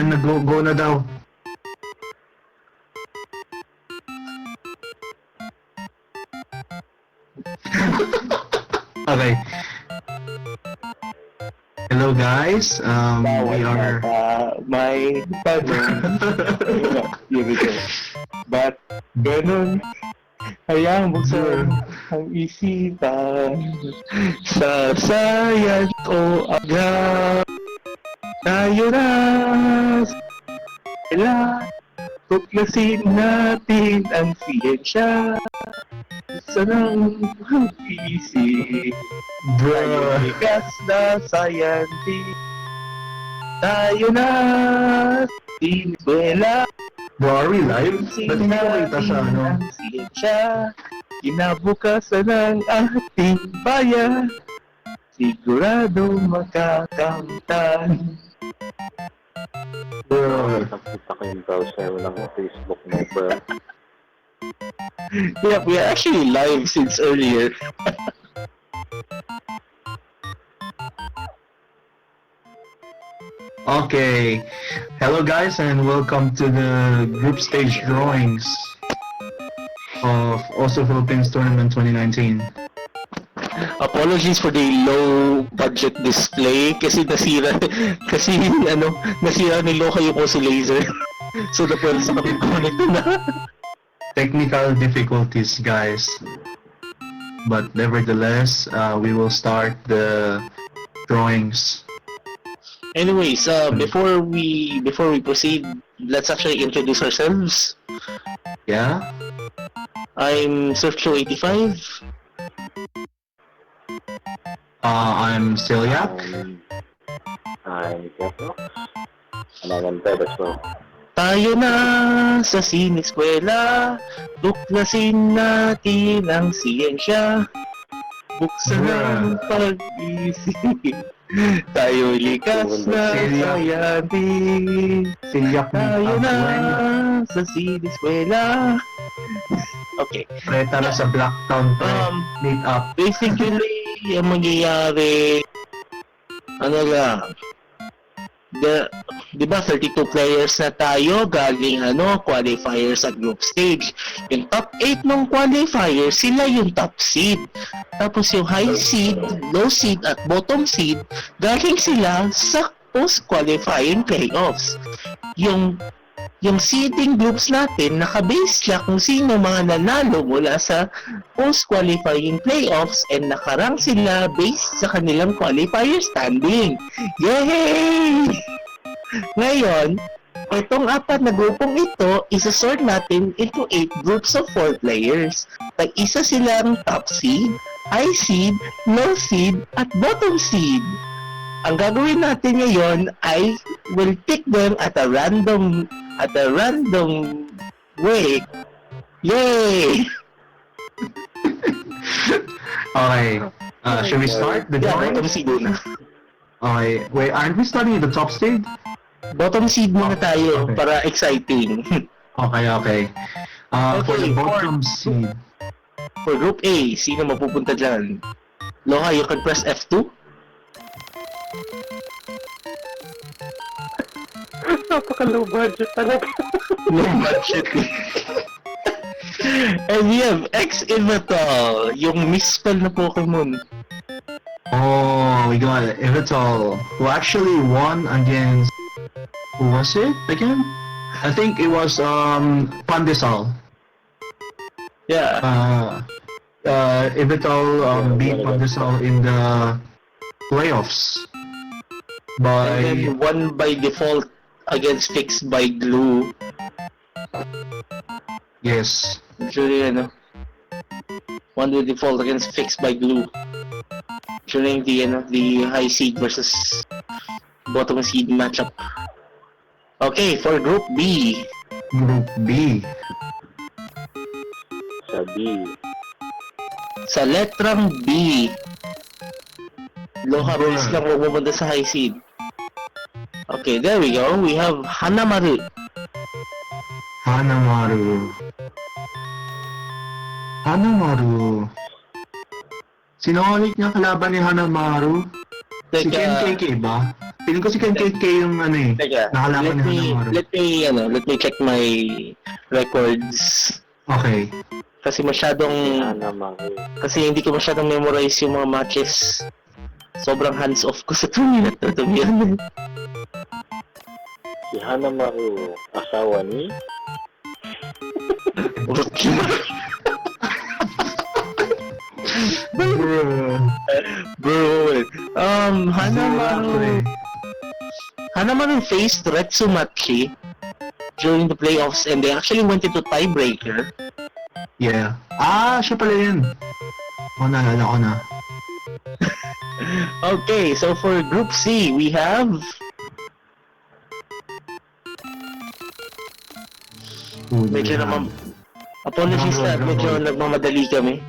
Ayan, nag-go na daw. Okay. Hello guys. We are. My tanong. Here we go. But, ganun. Hayang buksan ang isipan sa science o agad. Tayo na sila. Tuklasin natin ang siyensya. Sa nang mag-iisip. Tayo likas na scientist. Tayo na sinwela. Bro, are we live? Ba't hindi ko kita sa ano? Siyensya, kinabukasan ng ating bayan, sigurado makakamtan. Bro. Nakita ko yung browser, walang Facebook mo, bro. Yeah, we are actually live since earlier. Okay. Hello guys and welcome to the group stage drawings of Also Philippines Tournament 2019. Apologies for the low budget display kasi nasira ni Loka yung Oso Laser. So the pwede sa kami connect na. Technical difficulties guys. But nevertheless, we will start the drawings. Anyways, before we proceed, let's actually introduce ourselves. Yeah? I'm Surfshow85. I'm Celiac. I'm Kefrox. And I'm Ted as well. Tayo na sa sineskwela, tuklasin natin ang siyensya, buksan ang pag-isip, tayo likas na sayapin, Celiac tayo na Meet sa sineskwela. Okay. Preta na sa Blacktown meet up. Basically, ang mangyayari, ano lang, di ba 32 players na tayo galing qualifiers at group stage. Yung top 8 ng qualifiers, sila yung top seed. Tapos yung high seed, low seed at bottom seed, galing sila sa post-qualifying playoffs. Yung seeding groups natin, nakabase siya kung sino mga nanalo mula sa post-qualifying playoffs and nakarang sila based sa kanilang qualifier standing. Yay! Ngayon, itong apat na grupong ito, isa-sort natin into 8 groups of 4 players. Tag-isa silang top seed, high seed, low seed, at bottom seed. Ang gagawin natin ngayon ay we'll pick them at a random way. Yay! Okay. Should we start the Yeah, bottom drawings? seed muna. Okay. Wait, aren't we starting at the top stage? Bottom seed muna tayo Okay. para exciting. Okay. For the Okay, bottom seed. For Group A, sino mapupunta dyan? Loha, you can press F2. Napaka-low budget talaga. Low budget. And we have X-Ivatal, yung misspell na Pokemon. Oh, we got it. Ivital, who actually won against... Who was it again? I think it was Pandesal. Yeah. Ivital beat Pandesal in the playoffs. And By... then one by default against Fixed by Glue. Yes. Actually, one by default against Fixed by Glue. During the high seed versus bottom seed matchup. Okay, for Group B. Group B. Sa B. Sa letrang B, Loha Rules lang pupunta sa high seed. Okay, there we go. We have Hanamaru. Hanamaru. Sino ulit niya kalaban ni Hanamaru? Si Like, KK ba? Feeling ko si Ken KK yung ano eh. Teka, Nakalaban let na me, Hanamaru. let me check my records. Okay. Kasi masyadong, Hanamaru. kasi hindi ko masyadong memorize yung mga matches. Sobrang hands off ko sa tournament na to, yan. Si Hanamaru, asawa ni... Bro. Bro, Hanamaru faced Retsumachi during the playoffs and they actually went into tiebreaker. Yeah. Siya pala yun. Naalala ko na. Okay, so for Group C, we have... Medyo naman... Apologies na, medyo nagmamadali kami.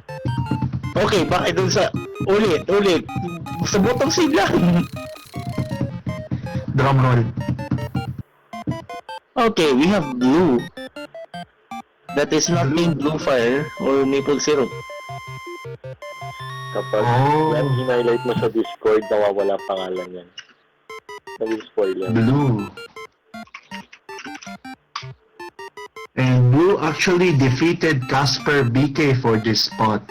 Okay, bakit dun sa... Ulit. Sa bottom seed lang. Drum roll. Okay, we have Blue. That is not named Blue Fire or Maple Syrup. Kapag highlight mo sa Discord, nawawala pangalan yan. Nag-spoiler. Blue. And Blue actually defeated Casper BK for this spot.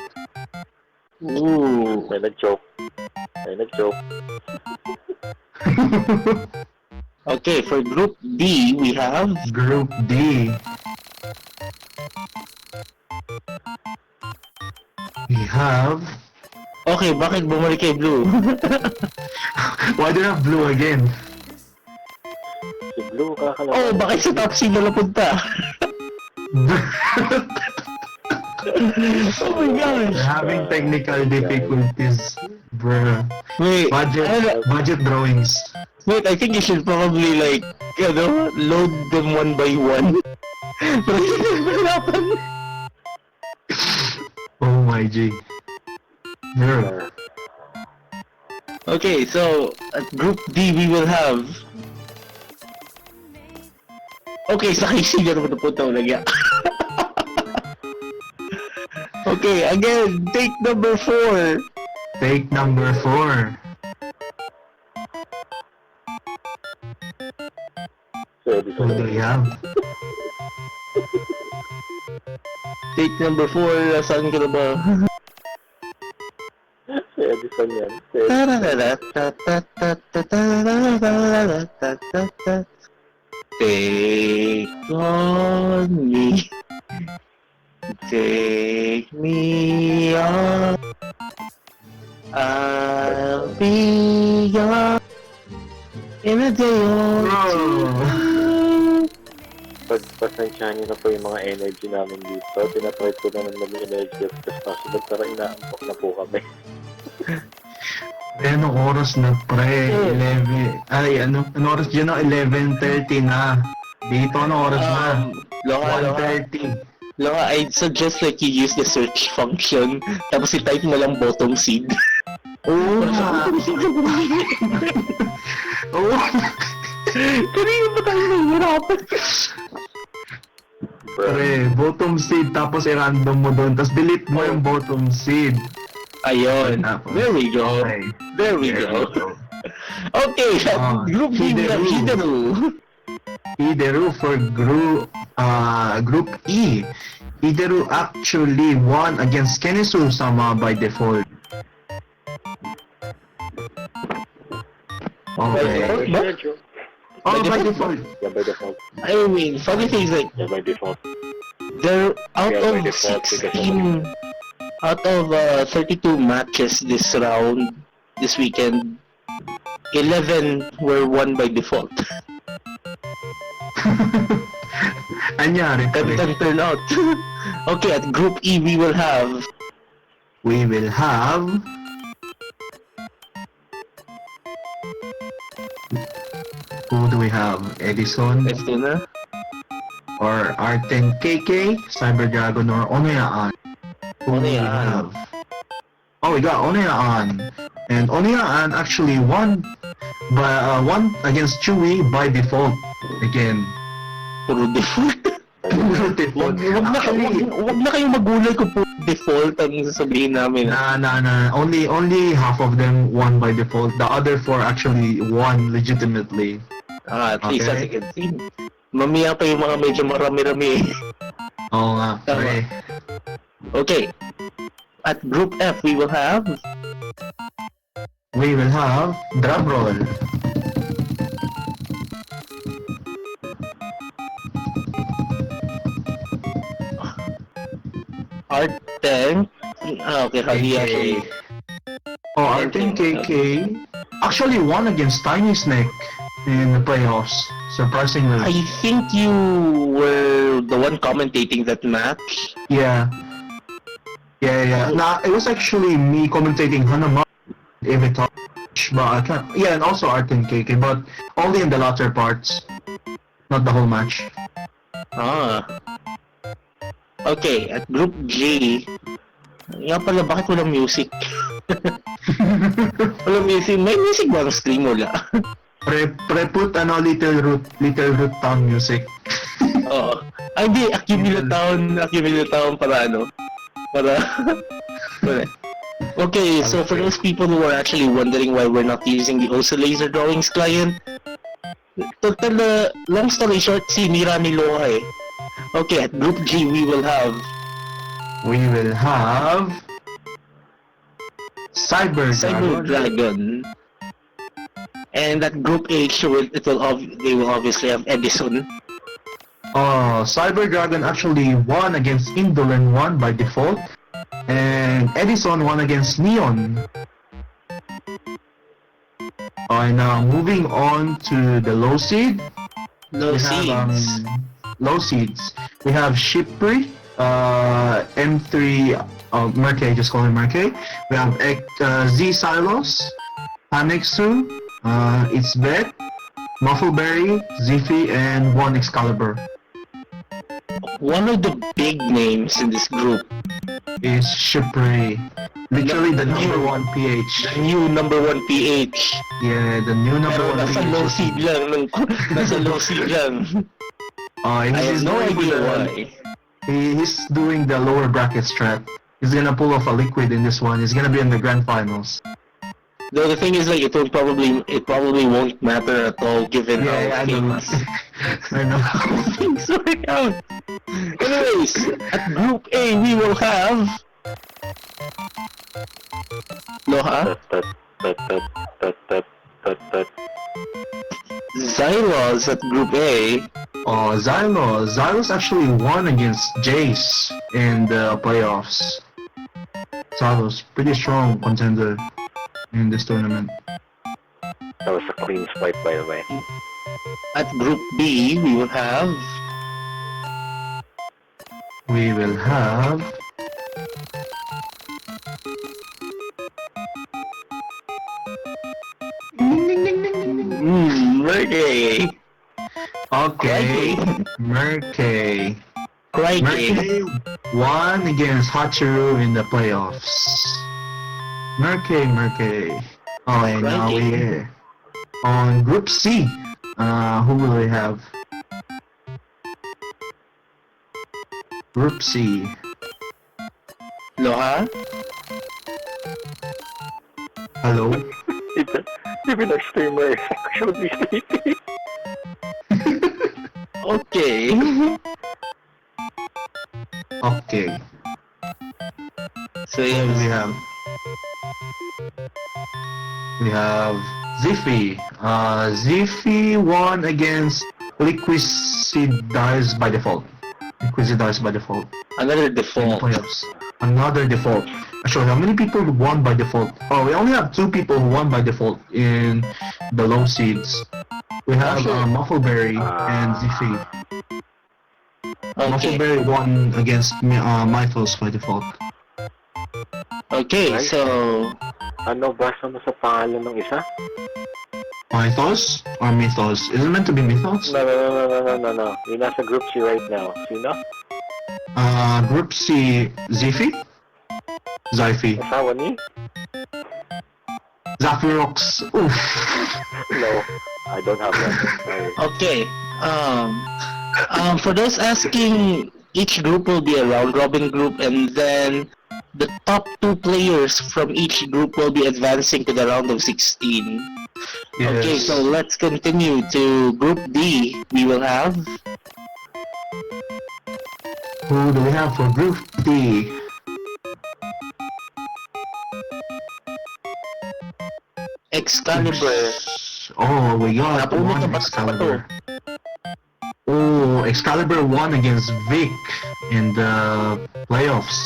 Ooh. May nag-joke. Okay, for Group D, we have... Group D. We have... Okay, bakit bumalik kay Blue? Why do you have Blue again? Si Blue, kakalaban. Oh, bakit sa top seed na napunta? Oh my gosh! We're having technical difficulties, bro. Wait, Budget drawings. wait, I think you should probably like, load them one by one. Pero hindi mahirapan. Oh my G. Bro. Okay, so at Group D we will have... Okay, sa KC na naman napunta ulit. Okay, again, take number 4. Take number 4. So, Who do we have? Take number 4, saan ka na ba? Si Edison yan. Take on me. Take me on. I'll be young in a day or two. Pagpasensyahan niyo na po yung mga energy namin dito. Tinatry ko na naman yung energy as possible pero inaantok na po kami. Anong oras na pre? 11. Ay, anong oras dyan na? 11:30 na. Dito, anong oras na? Longa, 1:30. I'd suggest like you use the search function tapos i-type mo lang bottom seed. Oh! Oh! Kanina ba tayo nahihirapan? Pre, bottom seed tapos i-random mo doon tapos delete mo yung bottom seed. Ayun. There we go. Okay. There we go. Okay, Group B we have Hideru. Hideru for Group E. Hideru actually won against Kenisu Sama by default. Okay. Oh, by default. Yeah, by default. I mean, funny thing is like, Yeah, by default. they're out Yeah, by of default, 16, out of 32 matches this round, this weekend, 11 were won by default. Anyari pre. Gandang turnout. Okay, at Group E we will have... We will have... Who do we have? Edison Ito na. or Arten KK, Cyber Dragon or Onayaan? Who do we Onayaan. have? Oh, we got Onayaan. And Onayaan actually won by won against Chewy by default again. Puro default. Default. Wag na kayong magulay kung po default ang sasabihin namin. Only half of them won by default. The other four actually won legitimately. At least as Okay. you can see. Mamaya pa yung mga medyo marami-rami. Oo nga, Tama. pre. Okay. At Group F, we will have We will have drum roll. Art10. Okay, Haliya. Oh, Arten KK actually won against Tiny Snake in the playoffs. Surprisingly. I think you were the one commentating that match. Yeah. Nah, it was actually me commentating Hanama, Avatar, but I can't. Yeah, and also Arten KK, but only in the latter parts, not the whole match. Okay, at Group G, nga pala, bakit walang music? Walang music. May music ba ang stream? Wala. Put little root town music. Oo. Ay, hindi. Accumulate Town para ano? Para... Okay, so for those people who are actually wondering why we're not using the OSA Laser Drawings client, long story short, sinira ni Loha eh. Okay, at Group G, we will have Cyber Dragon. And at Group H, they will obviously have Edison. Cyber Dragon actually won against Indolent 1 by default, and Edison won against Neon. Alright, now moving on to the low seed. Low seeds. We have Shipri, M3, Merkei, just call him Merkei. We have Z Silos, Hanexu, It's Bet, Muffleberry, Zifi, and One Excalibur. One of the big names in this group Is Shipri. Literally the number one PH. the new number 1 PH. Yeah, the new number Pero one nasa PH. low seed lang. Nasa low seed lang. I have no idea why. He's doing the lower bracket strat. He's gonna pull off a liquid in this one. He's gonna be in the grand finals. Though the thing is, like, it probably won't matter at all given Yeah, how I know. things I know. things work out. Anyways, at Group A, we will have Loha, Xylos at Group A. Xylos actually won against Jace in the playoffs. Xylos, pretty strong contender in this tournament. That was a clean swipe, by the way. At Group B, we will have Merkei. Okay, Merkei. Crikey. Merkei won against Hachiru in the playoffs. Merkei. Oh, and now Crikey. we're on Group C. Who will we have? Group C. Loha, Hello. Even our streamer is actually sleepy. okay. Okay. So Who do yeah, we have Zifi. Zifi won against Liquicidize by default. another In the default. playoffs. Another default. Actually, how many people won by default? Oh, we only have 2 people who won by default in the low seeds. We have Muffleberry and Zifi. Okay. Muffleberry won against Mythos by default. Okay, Right. so Ano, basa mo sa pangalan ng isa? Mythos or Mythos? Is it meant to be Mythos? No. Yung nasa group C right now. Sino? Group C, Zifi? Zyfi. Asawa ni? Zaphirox. Oof. No, I don't have that. Sorry. okay. For those asking, each group will be a round robin group, and then the top 2 players from each group will be advancing to the round of 16. Okay, Yes. so let's continue to Group D. We will have Who do we have for Group D? Excalibur. Oh, we got Napulot na one ba Excalibur. Oh, Excalibur won against Vic in the playoffs.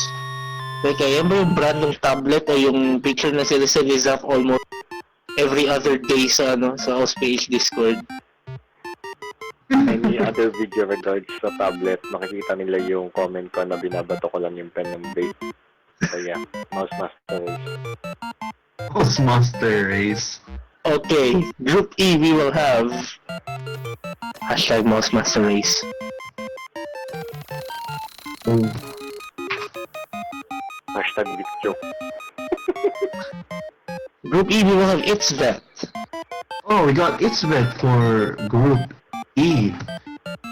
Teka, yan ba yung brand ng tablet o yung picture na sila sa Lizaf almost every other day sa sa Auspage Discord? Any other video regards sa tablet, makikita nila yung comment ko na binabato ko lang yung pen ng bait. So yeah, Mouse Master Race. Master Race. Okay, Group E we will have Mouse Master Race. Oh, Hashtag video. Group E we will have It's Vet. oh, we got Itzvet for Group E.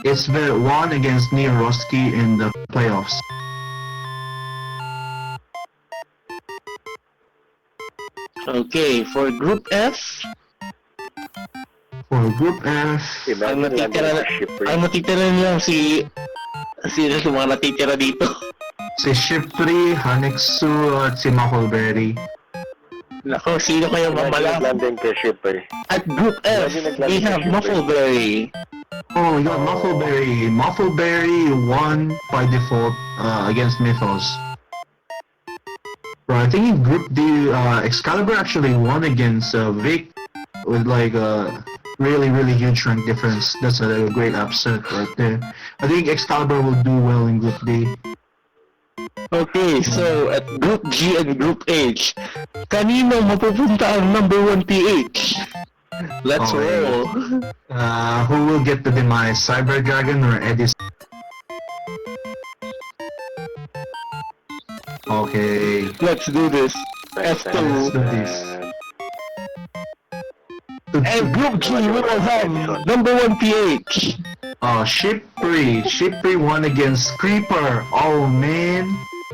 Itzvet won against Neo Roski in the playoffs. Okay, for Group F, For Group F, Imagine lang yung shipper. ang natitira niya sino sa mga natitira dito? si Shipri, Hanexu, at si Muffleberry. Nako, sino kaya Imagine mamala? naglanding kay shipper. At Group F, we have Muffleberry. Oh, we got Muffleberry. Muffleberry won by default against Mythos. Bro, I think in Group D, Excalibur actually won against Vic with like a really huge rank difference. That's a great upset right there. I think Excalibur will do well in Group D. Okay, so at Group G and Group H, kanino mapupunta ang number 1 PH? Let's Okay. roll. Who will get the demise, Cyber Dragon or Eddie? Okay. Let's do this. F2. Let's do this. And Group G, we will have number 1 PH. Shipri. Shipri won against Creeper. Oh man.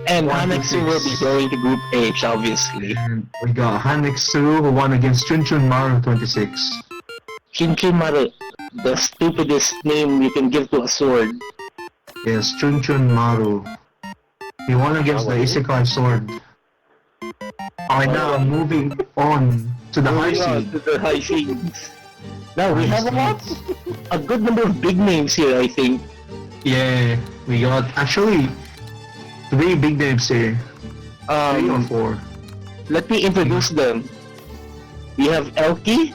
And 1 to Hanexu will be 6. going to Group H, obviously. And we got Hanexu who won against Chunchun Maru 26. Shinchimaru, the stupidest name you can give to a sword. Yes, Chunchun Maru. He won against the Isekai sword. Okay, now moving on to the high seed. To the high seeds. Now we have a good number of big names here, I think. Yeah, we got actually 3 big names here. 3 or 4. Let me introduce them. We have Elki,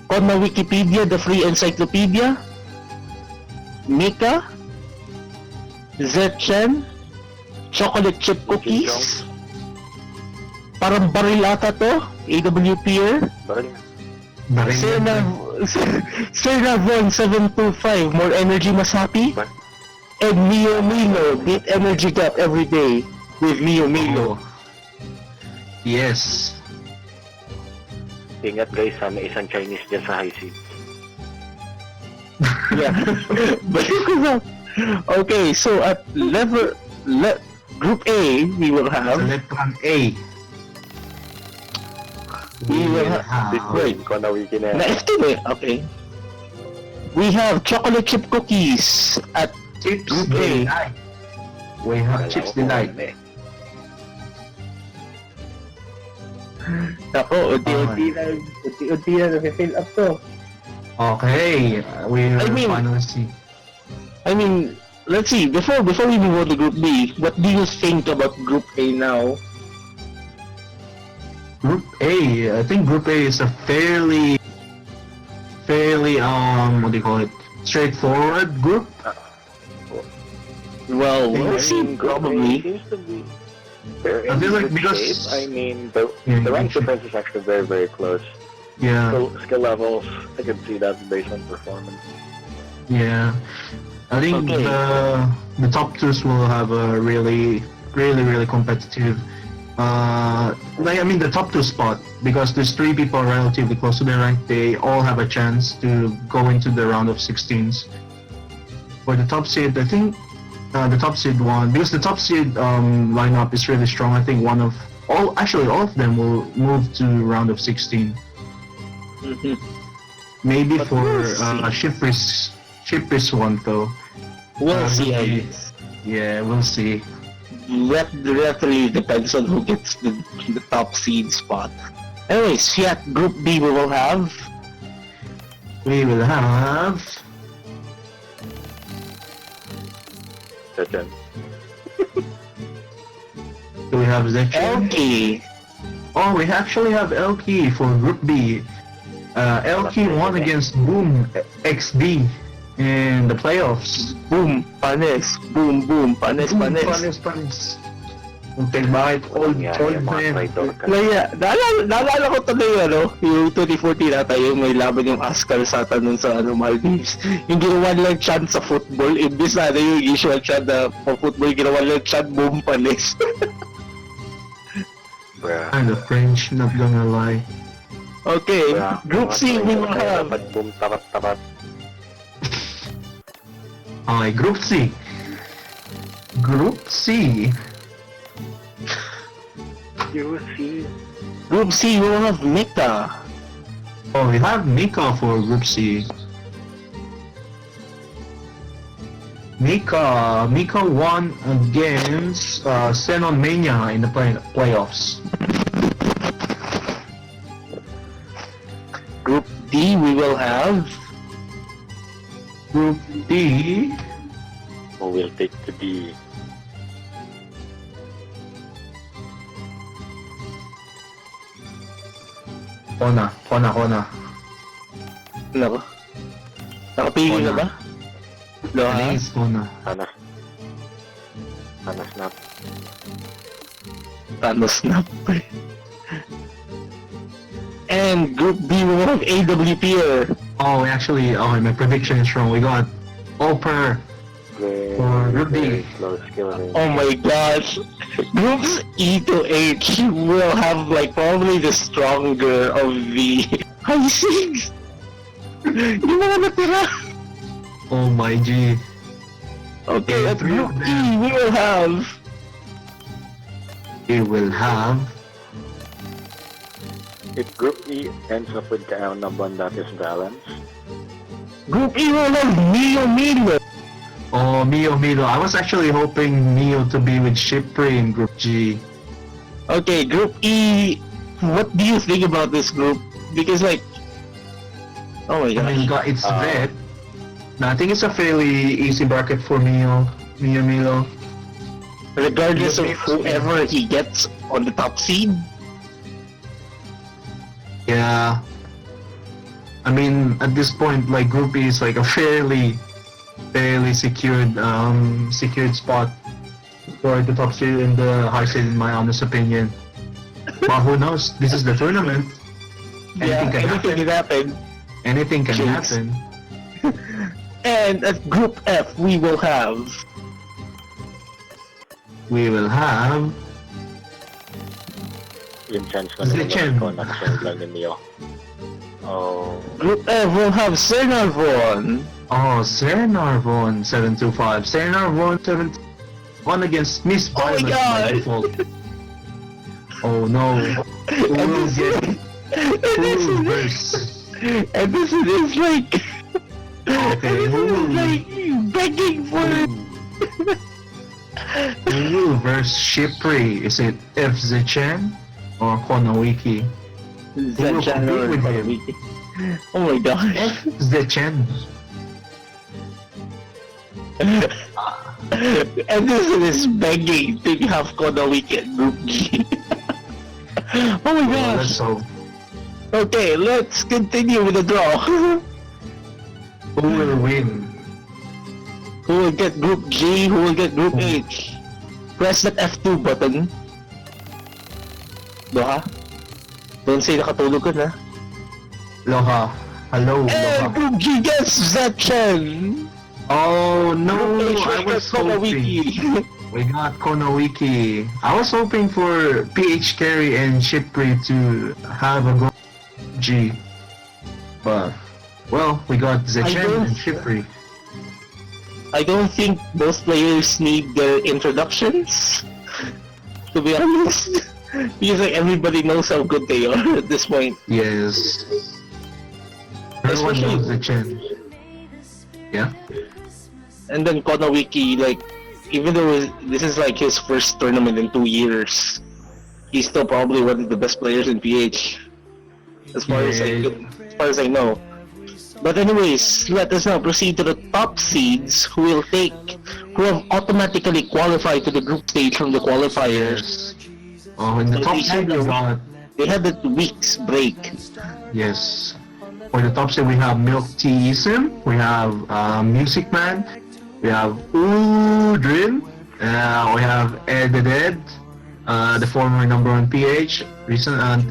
Kona Wikipedia, the free encyclopedia, Mika, Zetchen, Chocolate Chip Cookies, parang baril ata to, AWPer, Serna Von 725, more energy mas happy, and Mio Milo, beat energy gap every day with Mio Milo. Yes. Ingat guys, may isang Chinese dyan sa high seat. Yeah. Okay, so at Group A, we will have... Electron A. We will have... Wait, Kona Wiki na na yan. F2 eh, okay. We have chocolate chip cookies at Chips Group A. Delight. We have Chips Delight. Ako, unti-unti na na-fill up to. Okay, we'll I mean- finally see. I mean, let's see, before we move on to Group B, what do you think about Group A now? Group A, I think Group A is a fairly, what do you call it? Straightforward group. Well, we'll see, probably. Seems to be very I feel like good because- shape. I mean, the Yeah, rank good shape. difference is actually very close. Yeah, Skill levels, I can see that based on performance. yeah. I think Okay. the top 2s will have a really competitive. The top 2 spot, because there's 3 people relatively close to their rank. They all have a chance to go into the round of 16s. For the top seed, I think the top seed one, because the top seed lineup is really strong. I think all of them will move to round of 16. Mhm. Maybe But for we'll see. Shippers one though. We'll see, I maybe- guess. Yeah, we'll see. That really depends on who gets the top seed spot. Anyways, yeah, Group B we will have We will have. Second. Do we have Zechen? LK. Oh, we actually have LK for Group B. LK won against Boom XD in the playoffs. Boom, panis. Boom, boom, panis, panis. Panis. Okay, bakit old Yung mga man? traitor ka. Kaya, naalala ko tuloy yung 2014 ata yung may laban yung Ascar Sata nun sa Maldives. Yung ginawa lang chant sa football, imbis na yung usual chant na for football, ginawa lang chant boom panis. Bruh. I'm the French, not gonna lie. Okay, Bruh, Group mga C we traitor will kayo, have dapat boom tarat-tarat. Okay, Group C. Group C. UC. Group C we will have Mika. Oh, we have Mika for Group C. Mika won against Xenon Mania in the playoffs. Group D we will have Group D. Who will take the D? Kona. ano ba? Nakapili na ba? No, I ha? think it's Kona. Anas na. Thanos na. And Group B we will have AWP. Oh, actually, my prediction is wrong. We got Oper. For Group D. Slow skill range. Oh my gosh. Groups E to H will have like probably the stronger of the high six. Yung mga natira. Oh my G. Okay, at Three Group of E them. we will have We will have. If Group E ends up with Kaon Naban, that is balance. Group E will have Mio. Oh, Mio. I was actually hoping Mio to be with Shipri in Group G. Okay, Group E, what do you think about this group? Because like, oh my I mean, gosh. it's vet. No, I think it's a fairly easy bracket for Mio. Regardless of whoever he gets on the top seed, Yeah. I mean, at this point, like Group E is like a fairly secured spot for the top seed and the high seed, in my honest opinion. But who knows? This is the tournament. yeah, anything can happen. Anything can Jinx. happen. And at Group F, we will have We will have. Yung chance ko Zechen. naman ko nakasunod lang ni Mio. Oh. Group F will have Senarvon. Oh, Senarvon 725. Senarvon 7-1 against Miss Oh my Violet by God. default. Oh no. Who And will this get and this is like Okay, and this who is will like begging for Who will verse Shipri? Is it F. Zechen or Konawiki? Zachan or compete with him? Konawiki. Oh my gosh. F. Zechen. And this is begging to have Konawiki at Group G. Oh my Oh, let's gosh. hope. Okay, let's continue with the draw. Who will win? Who will get Group G? Who will get Group H? Press that F2 button. Doha? Don't say nakatulog ka na. Loha. Hello, And Loha. Group G gets Zetchen! Oh no, Group H I will was get Konawiki. hoping. We got Konawiki. I was hoping for PH Carry and Shipri to have a go G. But, well, we got I Zechen don't- and Shipri. I don't think both players need their introductions, to be honest. Because like everybody knows how good they are at this point. Yes. Everyone Especially- knows the Chen. Yeah? And then Konawiki, like, even though this is like his first tournament in 2 years, he's still probably one of the best players in PH. As far as I know. But anyways, let us now proceed to the top seeds who have automatically qualified to the group stage from the qualifiers. Yes. Oh, in the So top we seed had we got... They had a week's break. Yes. For the top seed we have Milk Tea Isim, we have Music Man, we have Udrin, we have Ed the Dead, the former number 1 PH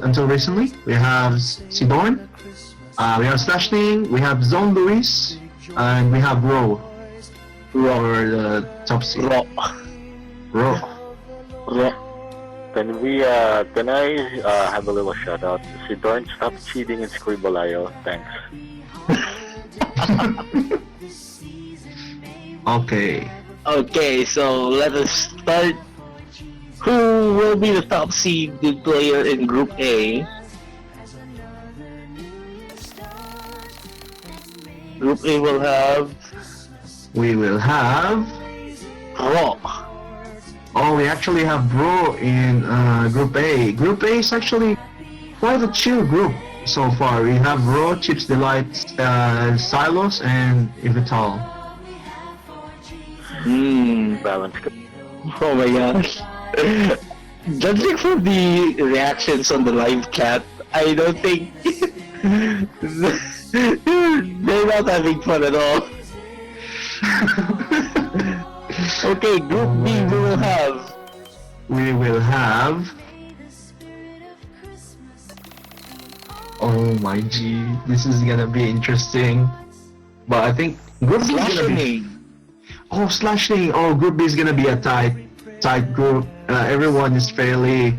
until recently. We have Sidorn, we have Slashning, we have Zone Luis, and we have Ro for the top seed. Raw. Ro. Can I have a little shout out? Si Dorn, stop cheating in Scribbleio. Thanks. Okay. Okay, so let us start. Who will be the top seeded player in Group A? Group A will have We will have... Raw. Oh, we actually have Bro in Group A. Group A is actually quite a chill group so far. We have Raw, Chips Delight, Silos, and Evital. Balance. Oh my gosh. Judging from the reactions on the live chat, I don't think they're not having fun at all. Okay, Group B we will have We will have... Oh my G, this is gonna be interesting. But I think Group B is gonna be... Slashing. Oh, Slashing! Oh, Group B is gonna be a tight group. Everyone is fairly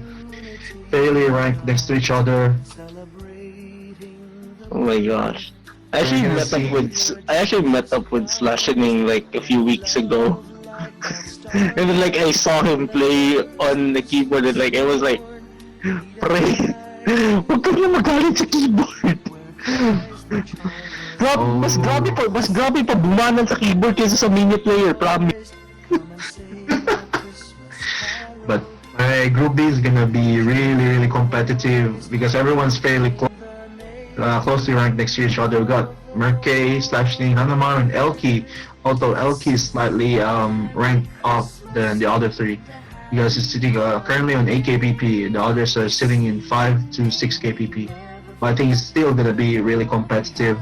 ranked next to each other. Oh my gosh. I actually met up with Slashing like a few weeks ago. And then like I saw him play on the keyboard and like I was like, pre, huwag ka na magalit sa keyboard. Mas grabe pa bumanan sa keyboard kaysa sa mini player, promise. But Group B is gonna be really competitive because everyone's fairly closely ranked next to each other. We got Merkei, Slashing, Hanamaru, and Elki. Although Elki is slightly ranked up than the other three because it's sitting currently on 8 KPP. The others are sitting in 5 to 6 KPP. But I think it's still gonna be really competitive.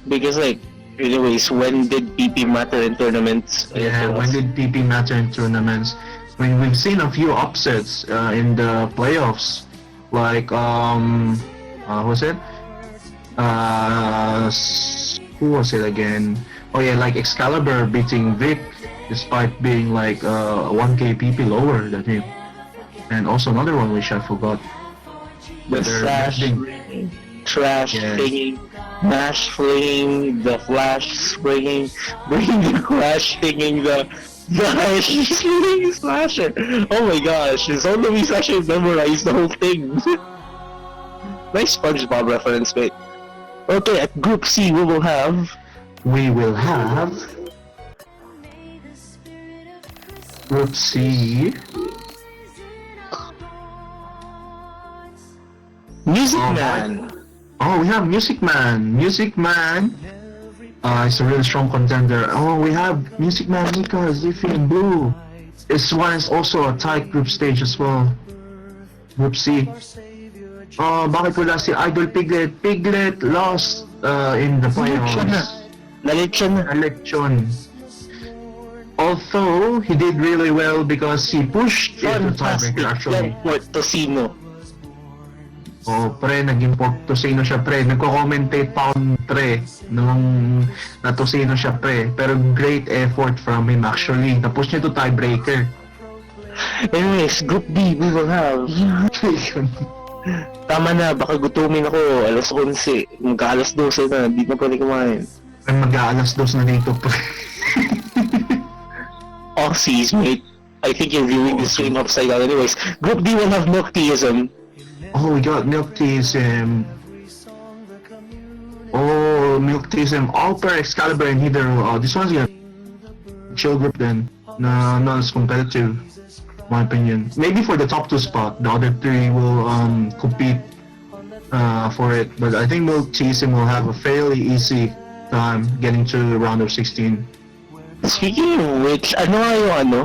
Because like, anyways, when did PP matter in tournaments? Yeah, when did PP matter in tournaments? I mean, we've seen a few upsets in the playoffs, like who's it? Who was it again? Oh yeah, like Excalibur beating Vic, despite being like 1k PP lower than him. And also another one which I forgot. The They're Flash, missing- Trash Yeah. thingy, Mash flinging, the Flash springing, bringing the Crash thinking, the Ice flinging Slasher. Oh my gosh, his own Louise actually memorized the whole thing. Nice SpongeBob reference, mate. Okay, at Group C we will have Group C. Music Oh, Man. Oh, we have Music Man. Music Man. It's a really strong contender. Oh, we have Music Man, Nika, Ziffy, and Blue. This one is also a tight group stage as well. Group C. Oh, bakit wala si Idol Piglet? Piglet lost in the playoffs. Lalit siya na. Election. Although he did really well because he pushed into Fantastic. tiebreaker actually. Yan, Tocino. Oh, pre, naging Tosino siya, pre. Nagko-commentate pa ako, pre, nung na-Tosino siya, pre. Pero great effort from him, actually. Tapos niya to tiebreaker. Anyways, Group B we will have. Tama na, baka gutumin ako. Alas 11. Magka alas 12 na, hindi na pwede kumain. Ay, mag-aalas dos na dito. Aussies, mate. I think you're viewing the stream upside down anyways. Group D will have Milk Teaism. Oh, we got Milk Teasm. Oh, Milk Teasm. Alper, Excalibur, and Hidro. Oh, this one's gonna chill group then. No, not as competitive, in my opinion. Maybe for the top 2 spot, the other 3 will compete for it. But I think Milk Teasm will have a fairly easy time getting to the round of 16. Speaking of which, ano nga yung ano?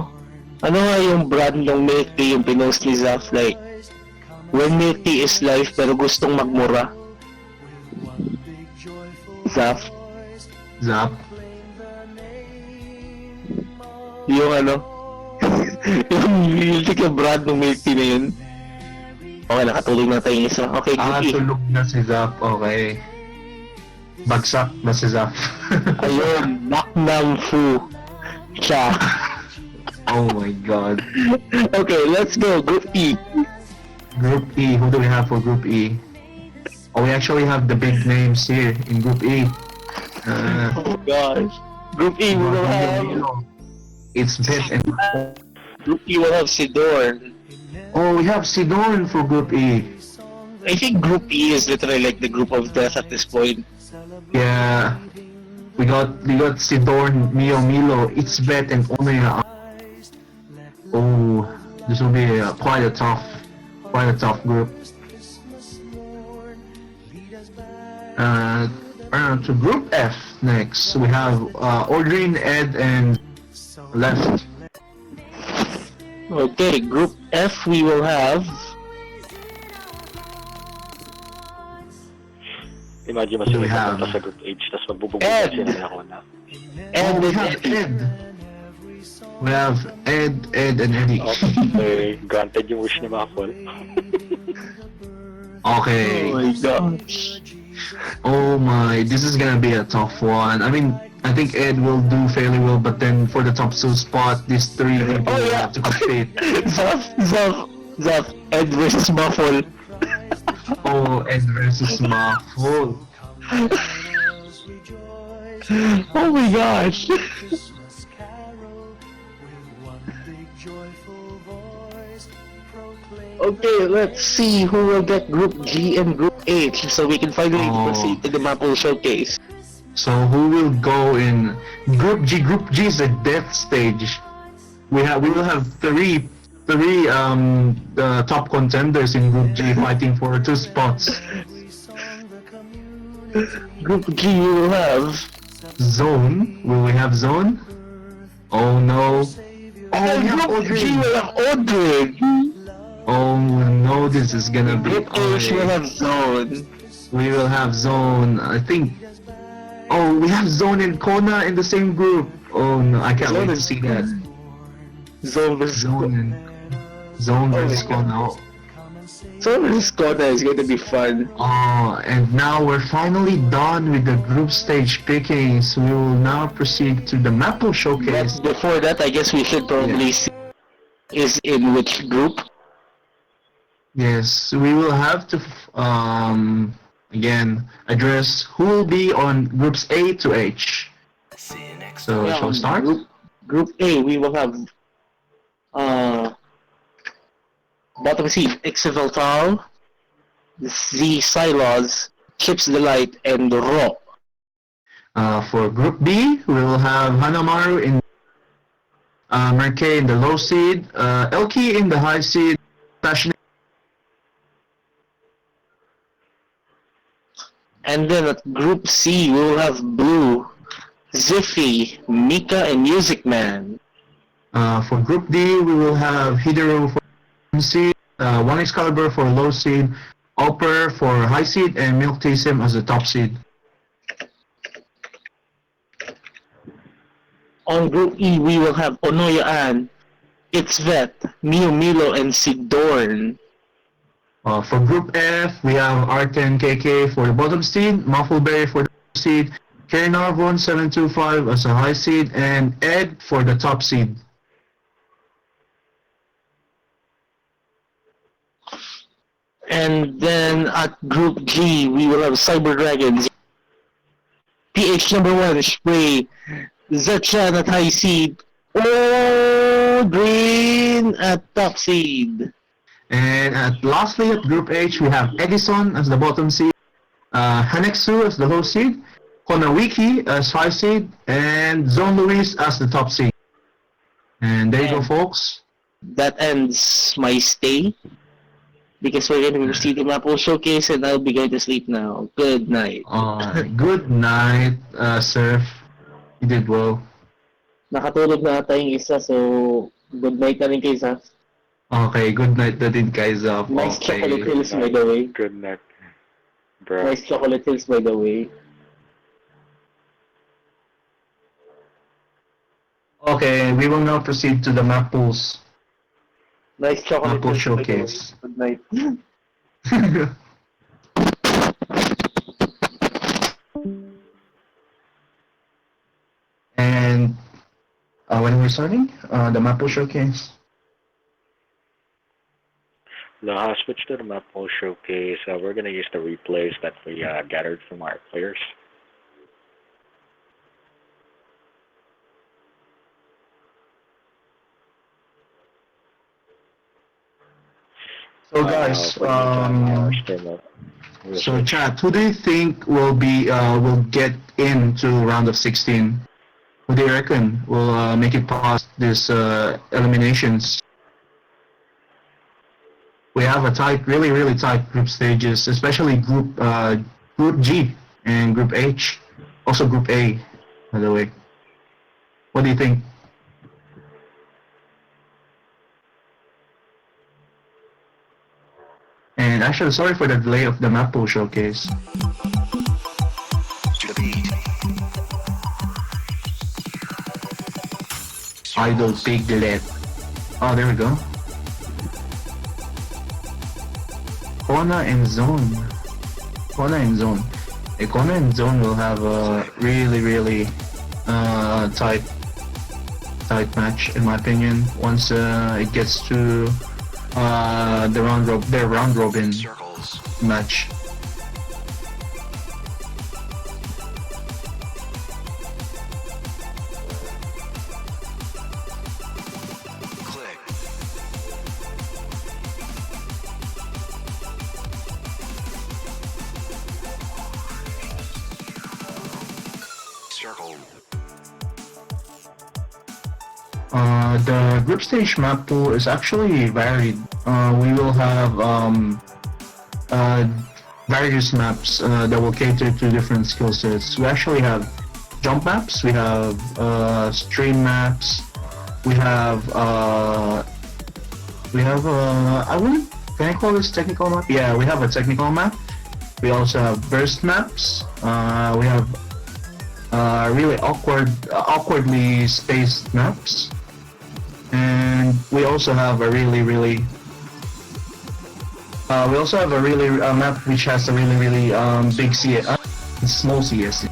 Ano nga yung brand ng milk tea yung pinost ni Zaf? Like, when milk tea is life pero gustong magmura. Zaf? Zap. Yung ano? yung brand ng milk tea na yun. Okay, nakatulog na tayo yung isa. Okay, good. Tulog na si Zap. Okay. Bagsak na si Zap. Ayun, Naknam Fu. Siya. Oh my god. Okay, let's go. Group E. Group E, who do we have for Group E? Oh, we actually have the big names here in Group E. Oh gosh. Group E we will have... It's Bet and... Group E will have Sidorn. Oh, we have Sidorn for Group E. I think Group E is literally like the group of death at this point. Yeah. We got Sidorn, Milo, It's Bet and Onoya. Oh, this will be quite a tough group. To Group F next, we have Ordrin, Ed, and Left. Okay, Group F we will have... Imagine Do we masunod have- pa sa group H, tapos magbubugbog Ed. sila ng ako na. Ed We and have Eddie. Ed. We have Ed, and Eddie. Okay, granted yung wish ni Mapple. Okay. Oh my gosh. Oh my, this is gonna be a tough one. I mean, I think Ed will do fairly well, but then for the top 2 spot, these 3 people Oh, will yeah. have to compete. Zaf, Ed versus Muffle. Oh, Ed versus Muffle. Oh my gosh. Okay, let's see who will get Group G and Group H so we can finally Oh. proceed to the Maple Showcase. So who will go in Group G? Group G is the death stage. We will have three top contenders in Group G fighting for 2 spots. Group G will have... Zone. Will we have Zone? Oh no. Oh, we have Group G Aldrin. will have Aldrin. Oh no, this is gonna be Group H will ugly. have Zone. We will have Zone. I think. Oh, we have Zone and Kona in the same group. Oh no, I can't Zone wait to and- see that. Zone versus Zone Oh my versus God. Kona. Zone versus Kona is going to be fun. Oh, and now we're finally done with the group stage pickings. We will now proceed to the Maple Showcase. But before that, I guess we should probably see is in which group. Yes, we will have to again address who will be on groups A to H. So shall we start? Group A, we will have bottom seed Ixaveltal, Z Silos, Chips Delight, and Ro. For group B, we will have Hanamaru in Merkei in the low seed, Elki in the high seed, Passionate. And then at Group C, we will have Blue, Ziffy, Mika, and Music Man. For group D, we will have Hidero for seed, One Excalibur for low seed, Alper for high seed, and Milk Tasem as the top seed. On Group E, we will have Onoyaan, Itzvet, Milo, and Sidorn. For group F, we have Arten KK for the bottom seed, Muffleberry for the seed, Karinarvon 725 as a high seed, and Ed for the top seed. And then at Group G, we will have Cyber Dragons, PH number 1, Spray. Zetran at high seed. Oh, Green at top seed. And lastly, at Group H, we have Edison as the bottom seed, Hanexu as the low seed, Konawiki as high seed, and Zone Luis as the top seed. And there you go, folks. That ends my stay. Because we're going to proceed to Maple Showcase and I'll be going to sleep now. Good night. Good night, Surf. You did well. Nakatulog na ata yung isa, so good night na rin kay Zaf. Okay, good night na din, guys. Nice Okay. chocolate hills, by the way. Good night, bro. Nice chocolate hills, by the way. Okay, we will now proceed to the map pools. Nice chocolate Maple hills, by the way. Showcase. Good night. And when we're starting, the Maple Showcase. Now, switch to the Maple Showcase. We're gonna use the replays that we gathered from our players. So guys, so chat, who do you think will get into round of 16? Who do you reckon will make it past this eliminations? We have a tight, really tight group stages, especially group G and group H, also group A, by the way. What do you think? And actually, sorry for the delay of the map pool showcase. Idol Piglet. Oh, there we go. Kona and Zone. Kona and Zone. Kona and Zone will have a really tight match in my opinion. Once it gets to their round robin match. The group stage map pool is actually varied. We will have various maps that will cater to different skill sets. We actually have jump maps, we have stream maps, we have I wouldn't, can I call this technical map? Yeah, we have a technical map. We also have burst maps. We have really awkwardly spaced maps. And we also have a map which has a really big small CSC.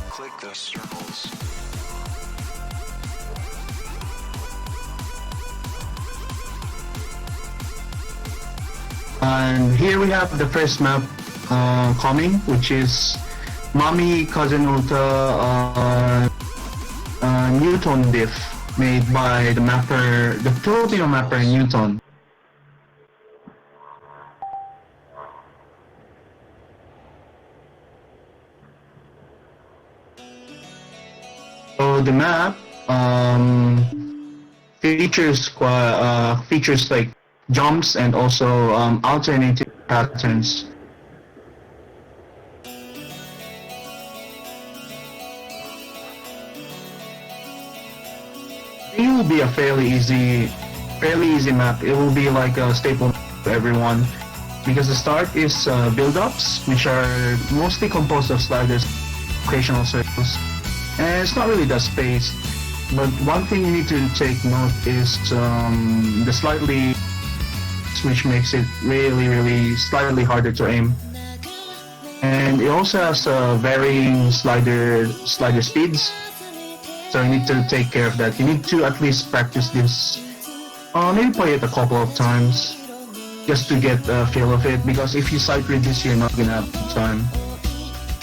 Click the circles. And here we have the first map coming, which is Mami Kazenota Newton diff, made by the Filipino mapper Newton. So the map features like jumps and also alternative patterns. It will be a fairly easy map. It will be like a staple for everyone because the start is build-ups, which are mostly composed of sliders, occasional circles, and it's not really that spaced. But one thing you need to take note is the slightly, which makes it really slightly harder to aim. And it also has varying slider speeds. So you need to take care of that. You need to at least practice this. Maybe play it a couple of times just to get a feel of it. Because if you sight read this, you're not gonna have time.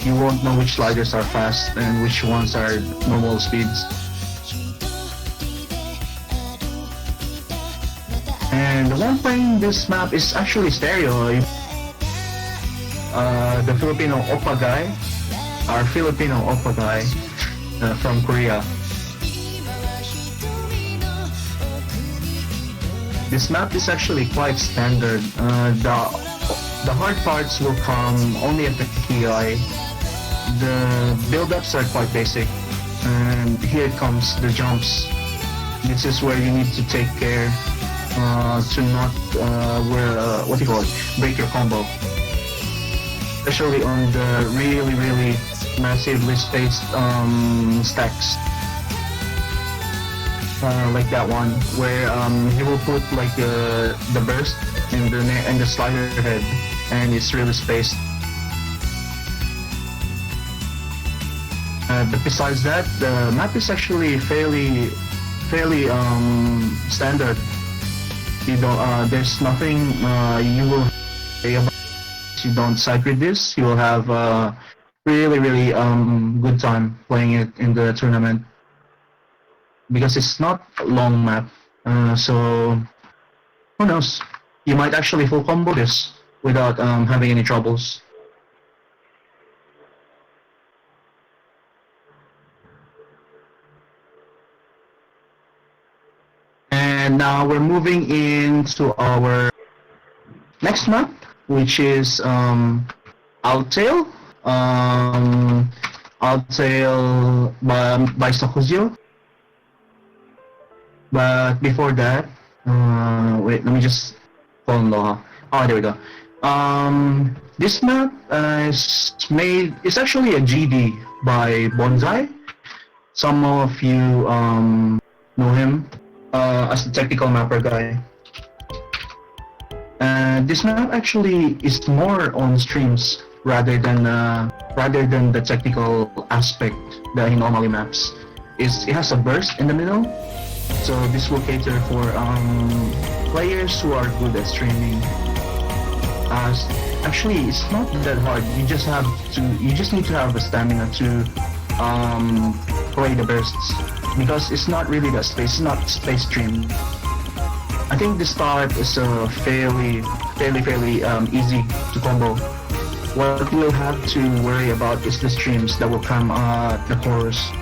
You won't know which sliders are fast and which ones are normal speeds. And the one playing this map is actually stereo. The Filipino Oppa guy, our Filipino Oppa guy from Korea. This map is actually quite standard. The hard parts will come only at the TI. The build-ups are quite basic. And here comes the jumps. This is where you need to take care to not break your combo. Especially on the really massively spaced stacks. Like that one, where he will put like the burst in the slider head, and it's really spaced. But besides that, the map is actually fairly standard. You don't there's nothing you will say about. If you don't sight read this, you will have really good time playing it in the tournament. Because it's not a long map, so who knows? You might actually full combo this without having any troubles. And now we're moving into our next map, which is Altail. Altail by Sokuzio. But before that, wait, let me just call Loha. Oh, there we go. This map it's actually a GD by Bonsai. Some of you know him as the technical mapper guy. This map actually is more on streams rather than the technical aspect that he normally maps. It has a burst in the middle. So this will cater for players who are good at streaming. Actually, it's not that hard. You just need to have the stamina to play the bursts, because it's not really that space. It's not space stream. I think the start is fairly easy to combo. What we'll have to worry about is the streams that will come the chorus,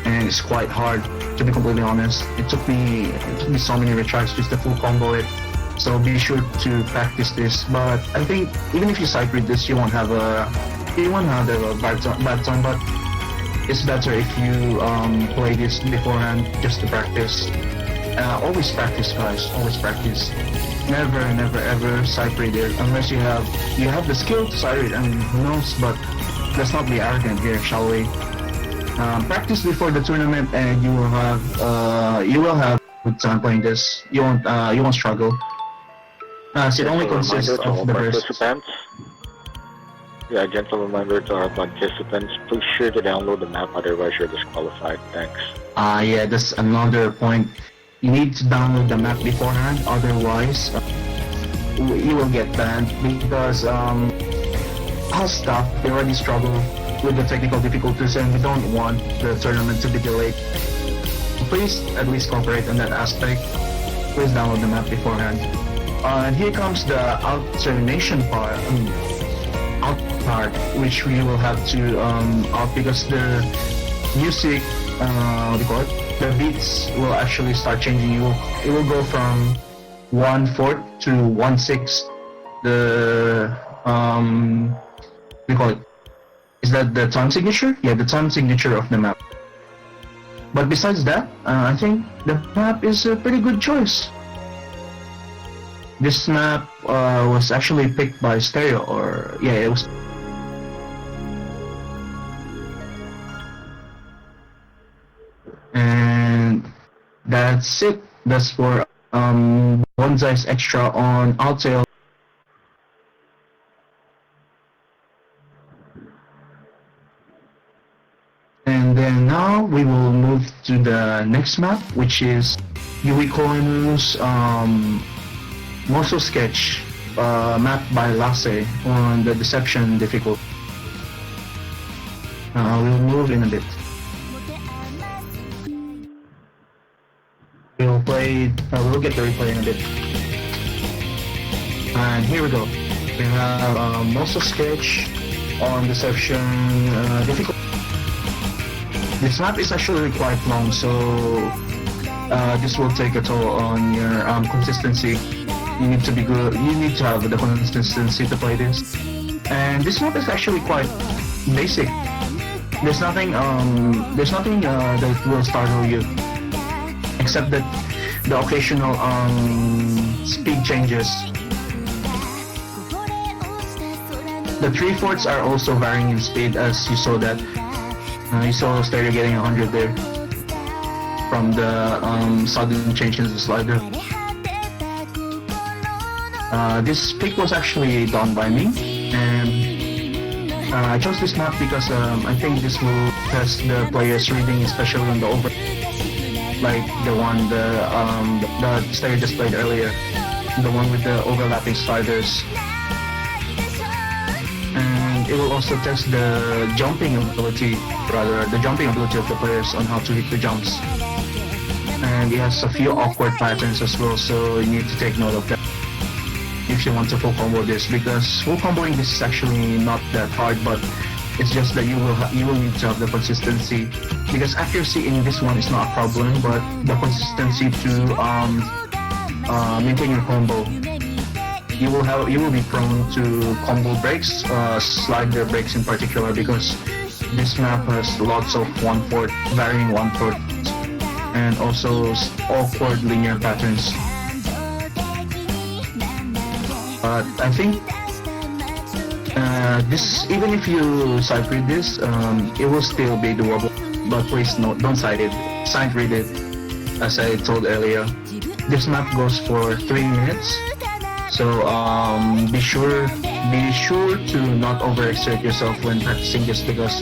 and it's quite hard. To be completely honest, it took me so many retries just to full combo it. So be sure to practice this. But I think even if you sight read this, you won't have a bad time. But it's better if you play this beforehand just to practice. Always practice, guys. Always practice. Never ever sight read it unless you have the skill to sight read. I mean, who knows? But let's not be arrogant here, shall we? Practice before the tournament, and you will have good time playing this. You won't struggle. So it only consists of the bursts. Yeah, gentle reminder to our participants, please sure to download the map, otherwise you're disqualified. Thanks. Yeah, that's another point. You need to download the map beforehand, otherwise you will get banned, because our staff, they already struggle with the technical difficulties, and we don't want the tournament to be delayed. Please at least cooperate on that aspect. Please download the map beforehand. And here comes the alternation part, which we will have to out, because the music, the beats will actually start changing. It will go from 1/4 to 1/6. Is that the time signature? Yeah, the time signature of the map. But besides that, I think the map is a pretty good choice. This map was actually picked by Stereo, or yeah, it was. And that's it. That's for Bonsai's extra on Altail. And then now we will move to the next map, which is Yui Koinu's Moso Sketch, map by Lasse on the Deception difficulty. We'll move in a bit. We'll play. We'll get the replay in a bit. And here we go. We have Moso Sketch on Deception difficulty. This map is actually quite long, so this will take a toll on your consistency. You need to be good. You need to have the consistency to play this. And this map is actually quite basic. There's nothing that will startle you, except that the occasional speed changes. The 3/4 are also varying in speed, as you saw that. You saw Stereo getting 100 there from the sudden change in the slider. This pick was actually done by me, and I chose this map because I think this will test the player's reading, especially on the over, like the Stereo just played earlier, the one with the overlapping sliders. And it will also test the jumping ability of the players on how to hit the jumps. And it has a few awkward patterns as well, so you need to take note of that if you want to full combo this, because full comboing this is actually not that hard, but it's just that you will need to have the consistency, because accuracy in this one is not a problem, but the consistency to maintain your combo. You will be prone to combo breaks, slider breaks in particular, because this map has lots of 1/4, varying 1/4, and also awkward linear patterns. But I think this, even if you sight read this, it will still be doable. But please don't sight read it. As I told earlier, this map goes for 3 minutes. So be sure to not overexert yourself when practicing this, because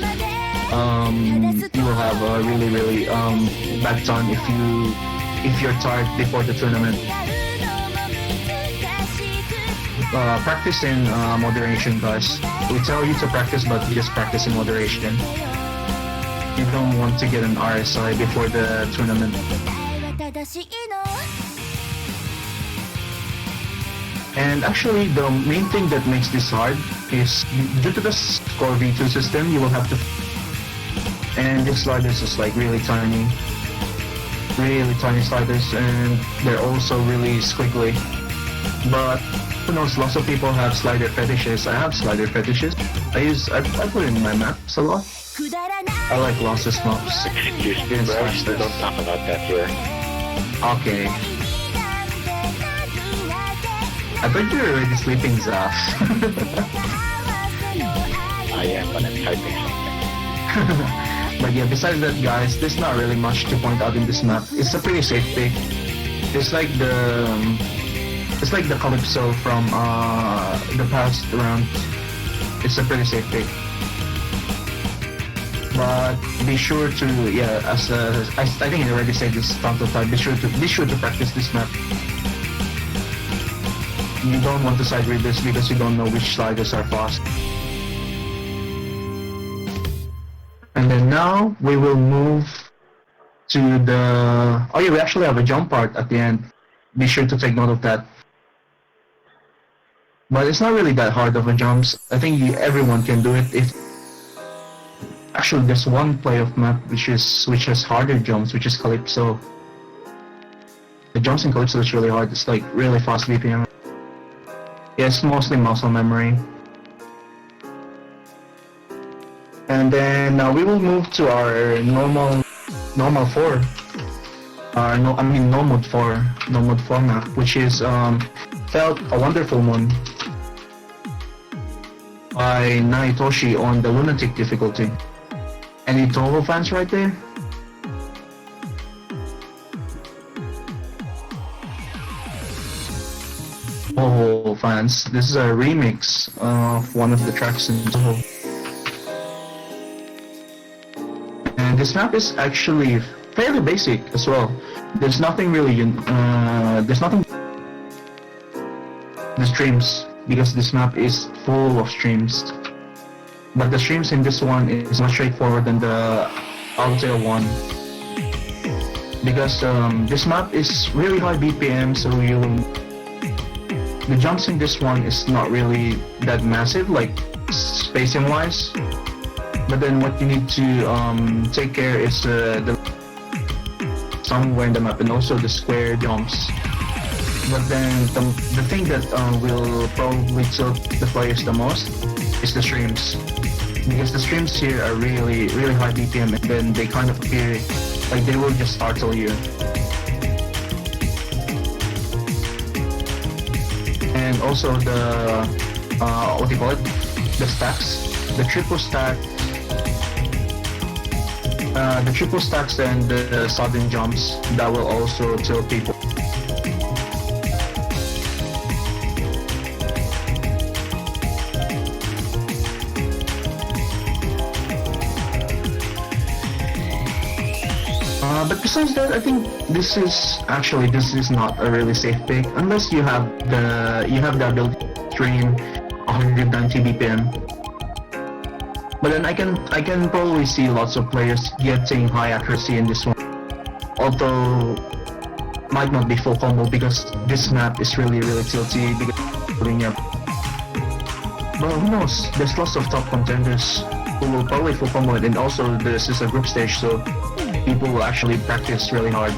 you will have a really bad time if you're tired before the tournament. Practice in moderation, guys. We tell you to practice, but just practice in moderation. You don't want to get an RSI before the tournament. And actually, the main thing that makes this hard is due to the score V2 system, you will have to... And this sliders is like really tiny sliders, and they're also really squiggly. But who knows, lots of people have slider fetishes. I have slider fetishes. I put it in my maps a lot. I like lossless maps. Excuse me, bro. We don't talk about that here. Okay. I bet you're already sleeping, Zaf. I am, but I'm typing something. But yeah, besides that, guys, there's not really much to point out in this map. It's a pretty safe pick. It's like the Calypso from the past round. It's a pretty safe pick. But be sure to, yeah, I think I already said this Tonto type, be sure to practice this map. You don't want to side read this because you don't know which sliders are fast. And then now we will move to the... Oh yeah, we actually have a jump part at the end. Be sure to take note of that. But it's not really that hard of a jumps. I think everyone can do it. Actually, there's one play of map which has harder jumps, which is Calypso. The jumps in Calypso is really hard. It's like really fast BPM. Yeah, it's mostly muscle memory. And then we will move to our normal 4. No mode 4 map, which is Felt a Wonderful Moon by Naitoshi on the Lunatic difficulty. Any Toho fans right there? Toho fans, this is a remix of one of the tracks in Toho. And And this map is actually fairly basic as well. There's nothing really, there's nothing. The streams, because this map is full of streams. But the streams in this one is much straightforward than the Altair one. Because this map is really high BPM, so the jumps in this one is not really that massive, like spacing wise. But then what you need to take care is the somewhere in the map and also the square jumps. But then the thing that will probably tilt the players the most is the streams, because the streams here are really high BPM, and then they kind of appear like they will just startle you. And also the what do you call it? The stacks, the triple stack. The triple stacks and the sudden jumps, that will also tilt people. But besides that, I think this is not a really safe pick unless you have the ability to stream 190 BPM. But then I can probably see lots of players getting high accuracy in this one, although might not be full combo because this map is really tilty because but who knows? There's lots of top contenders who will probably full combo it, and also this is a group stage, so people will actually practice really hard.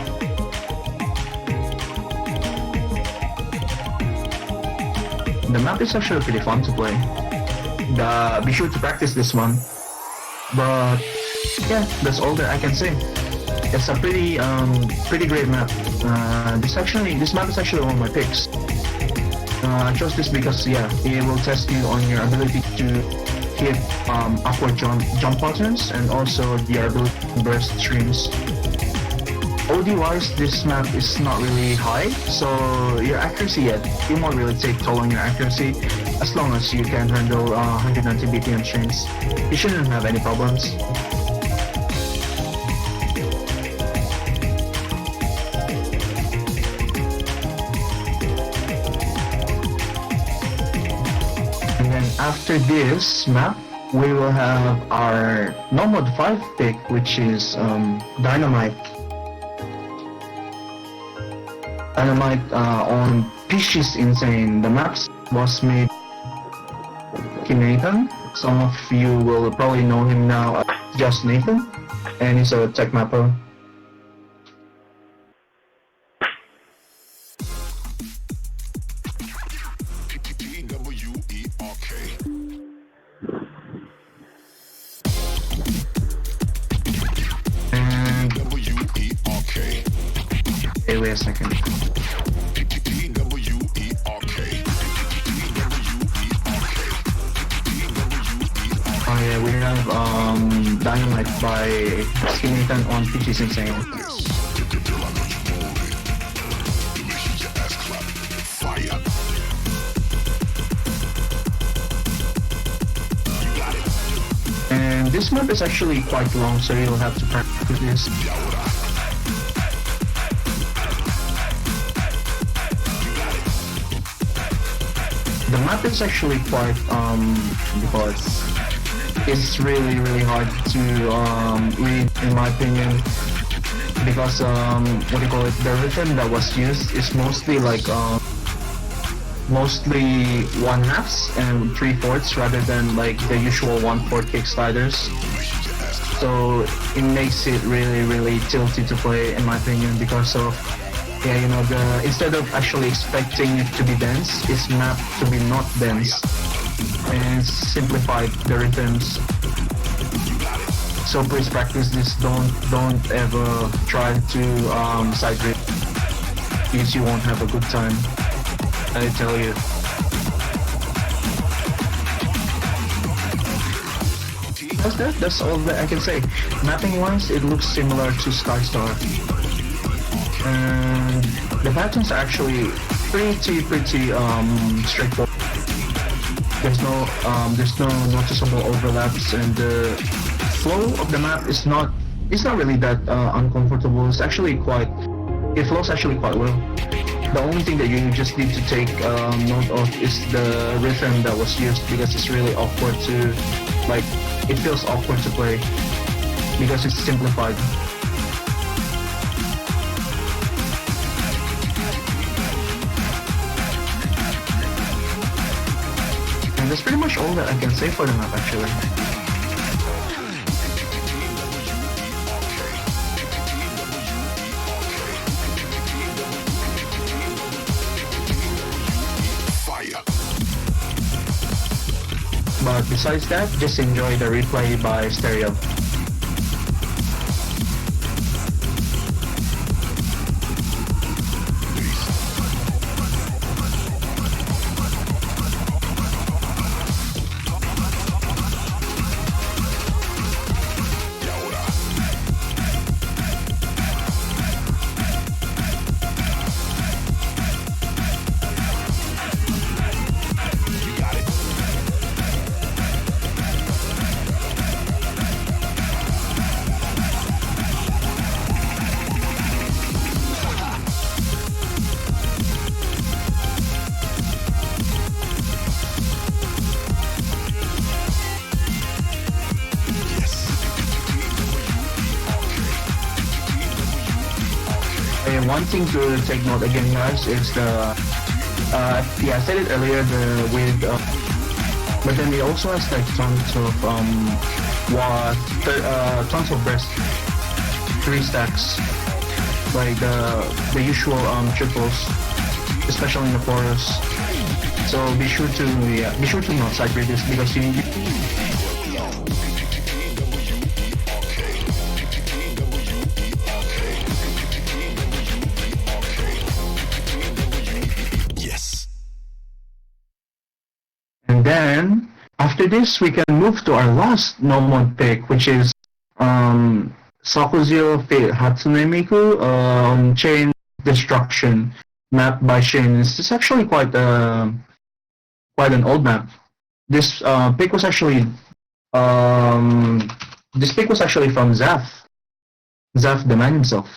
The map is actually pretty fun to play. Be sure to practice this one. But yeah, that's all that I can say. It's a pretty great map. This map is actually one of my picks. I chose this because it will test you on your ability to hit upward jump patterns and also your ability to burst streams. OD wise, this map is not really high, so your accuracy it won't really take toll on your accuracy as long as you can handle 190 BPM streams. You shouldn't have any problems. And then after this map, we will have our normal 5 pick, which is Dynamite. Dynamite on Peachy's Insane. The maps was made by Nathan. Some of you will probably know him now as just Nathan, and he's a tech mapper. And wait a second. Oh yeah, we have Dynamite by Nathan on Peachy's Insane. And this map is actually quite long, so you'll have to practice this. The map is actually quite because it's really hard to read, in my opinion, because what do you call it, the rhythm that was used is mostly like mostly 1/2s and 3/4 rather than like the usual 1/4 kick sliders. So it makes it really tilty to play, in my opinion, because of instead of actually expecting it to be dense, it's mapped to be not dense and simplified the rhythms. So please practice this. Don't ever try to side rip, because you won't have a good time, I tell you. That's all that I can say. Mapping wise, it looks similar to Skystar. And the patterns are actually pretty straightforward. There's no noticeable overlaps, and the flow of the map is not it's not really that uncomfortable. It's actually quite, it flows actually quite well. The only thing that you just need to take note of is the rhythm that was used, because it's really awkward to, like, it feels awkward to play because it's simplified. And that's pretty much all that I can say for the map actually. But besides that, just enjoy the replay by Stereo. And one thing to take note again, guys, is the yeah, I said it earlier, the with but then it also has like tons of tons of breast 3 stacks, like the usual triples, especially in the chorus. So be sure to not side read this, because you And then, after this, we can move to our last no-mod pick, which is Sakuzio Fate Hatsune Miku Chain Destruction map by Shin. It's actually quite an old map. This pick was actually from Zaf the man himself.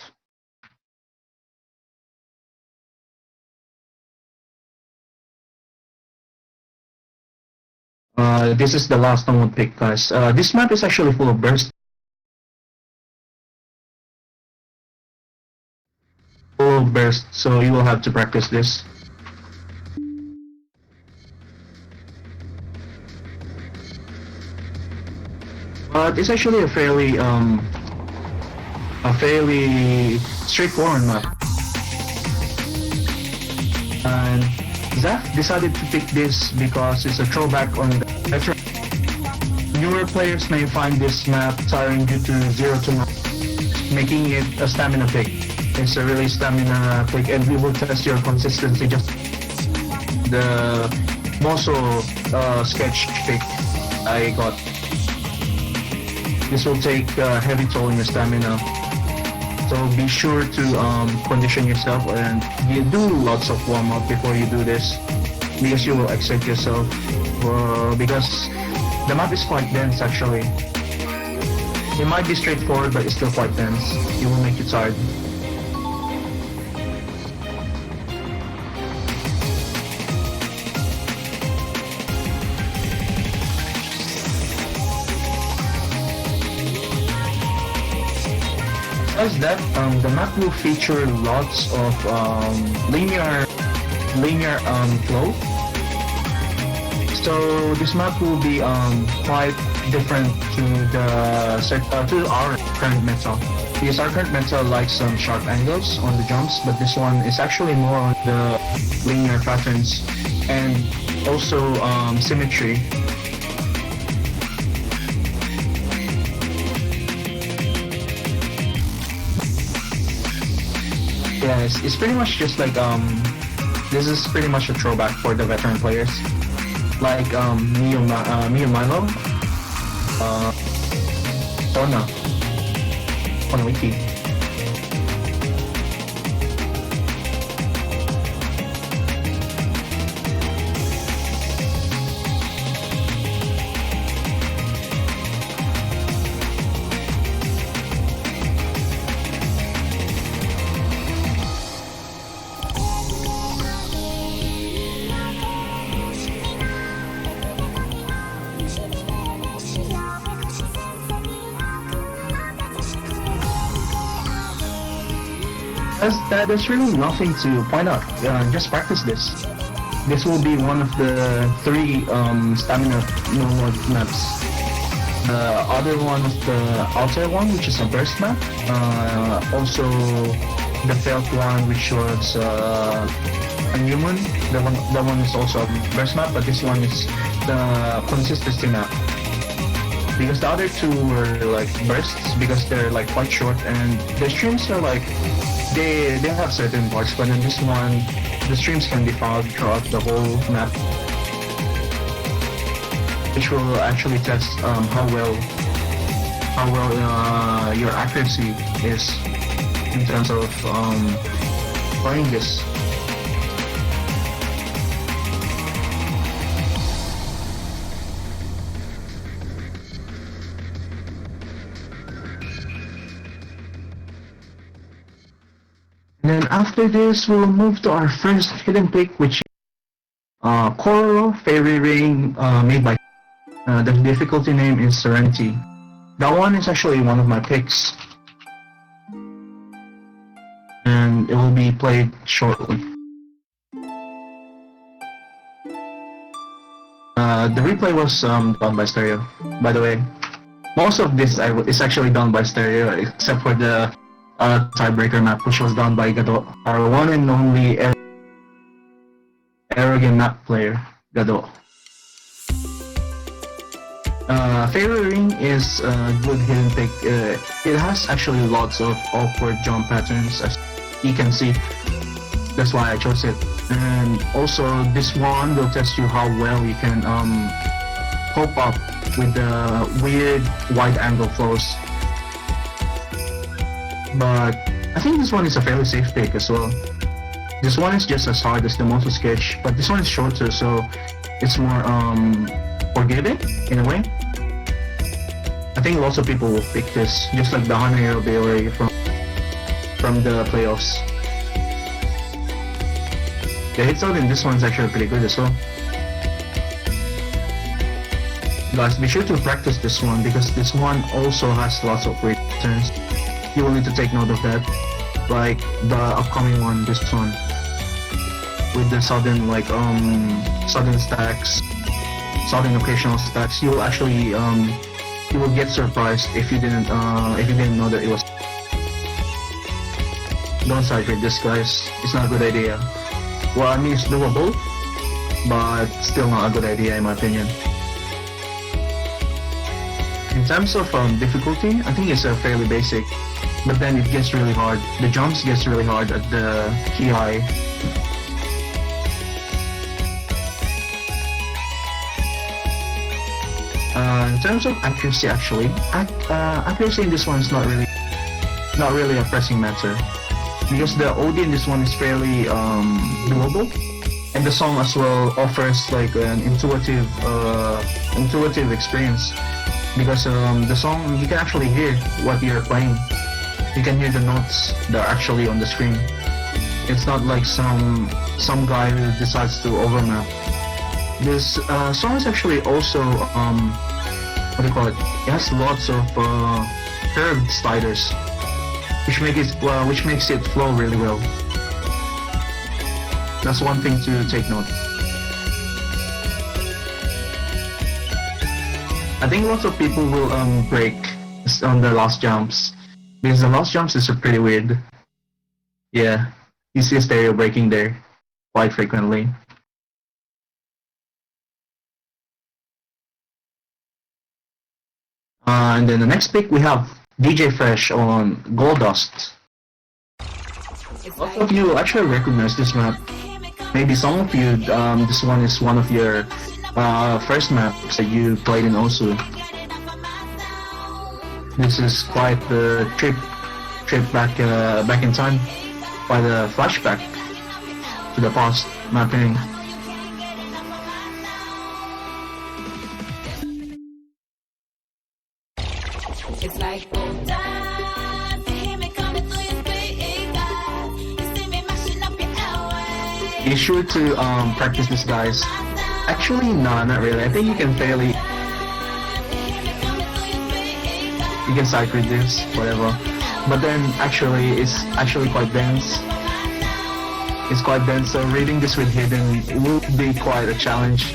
This is the last no-mod pick, guys. This map is actually full of bursts. So you will have to practice this. But it's actually a fairly straightforward map. And Zaf decided to pick this because it's a throwback on the veteran. Newer players may find this map tiring due to 0 to 9, making it a stamina pick. It's a really stamina pick, and we will test your consistency. Just the Moso sketch pick I got. This will take a heavy toll on your stamina. So be sure to condition yourself and you do lots of warm-up before you do this, because you will excite yourself. Because the map is quite dense actually. It might be straightforward, but it's still quite dense. It will make you tired. Besides that, the map will feature lots of linear flow. So this map will be quite different to our current meta. Because our current meta likes some sharp angles on the jumps, but this one is actually more on the linear patterns and also symmetry. Yes, it's pretty much just like this is pretty much a throwback for the veteran players, like Milo, Onwiki. There's really nothing to point out. Just practice this. This will be one of the 3 stamina no-load maps. The other one is the outer one, which is a burst map. Also, the felt one, which was Unhuman. That one is also a burst map, but this one is the consistency map. Because the other 2 were like bursts because they're like quite short, and the streams are like they have certain parts, but in this one, the streams can be found throughout the whole map, which will actually test how well your accuracy is in terms of playing this. And then after this, we'll move to our first hidden pick, which is Kororo Fairy Ring, made by the difficulty name is Serenity. That one is actually one of my picks, and it will be played shortly. The replay was done by Stereo, by the way. Most of this is actually done by Stereo, except for the tiebreaker map, which was done by Gado, our one and only arrogant map player, Gado. Fairy Ring is a good hidden pick. It has actually lots of awkward jump patterns, as you can see. That's why I chose it. And also, this one will test you how well you can cope up with the weird wide-angle flows. But I think this one is a fairly safe pick as well. This one is just as hard as the Moto Sketch, but this one is shorter, so it's more forgiving in a way. I think lots of people will pick this, just like the Hanayero Bailey from the playoffs. The hit out in this one is actually pretty good as well. Guys, be sure to practice this one because this one also has lots of great turns. You will need to take note of that, like the upcoming one, this one, with the sudden sudden stacks, sudden occasional stacks. You will actually you will get surprised if you didn't know that it was. Don't side with this, guys. It's not a good idea. Well, I mean it's doable, but still not a good idea in my opinion. In terms of difficulty, I think it's fairly basic. But then it gets really hard. The jumps gets really hard at the key high. In terms of accuracy, actually, accuracy in this one is not really a pressing matter because the OD in this one is fairly doable, and the song as well offers like an intuitive experience because the song you can actually hear what you're playing. You can hear the notes that are actually on the screen. It's not like some guy who decides to overmap. This song is actually also what do you call it? It has lots of curved sliders, which makes it flow really well. That's one thing to take note. I think lots of people will break on the last jumps. Because the last jumps is pretty weird. Yeah, you see Stereo breaking there quite frequently. And then the next pick we have DJ Fresh on Goldust. Lots of you actually recognize this map. Maybe some of you, this one is one of your first maps that you played in Osu. This is quite the trip back in time, by the flashback to the past mapping. It's like old times, you hear me coming through your speakers, you see me mashing up your airways. Be sure to practice this, guys. Actually, no, not really. I think you can fairly. You can side read this, whatever. but then actually it's actually quite dense. It's quite dense, so reading this with hidden will be quite a challenge.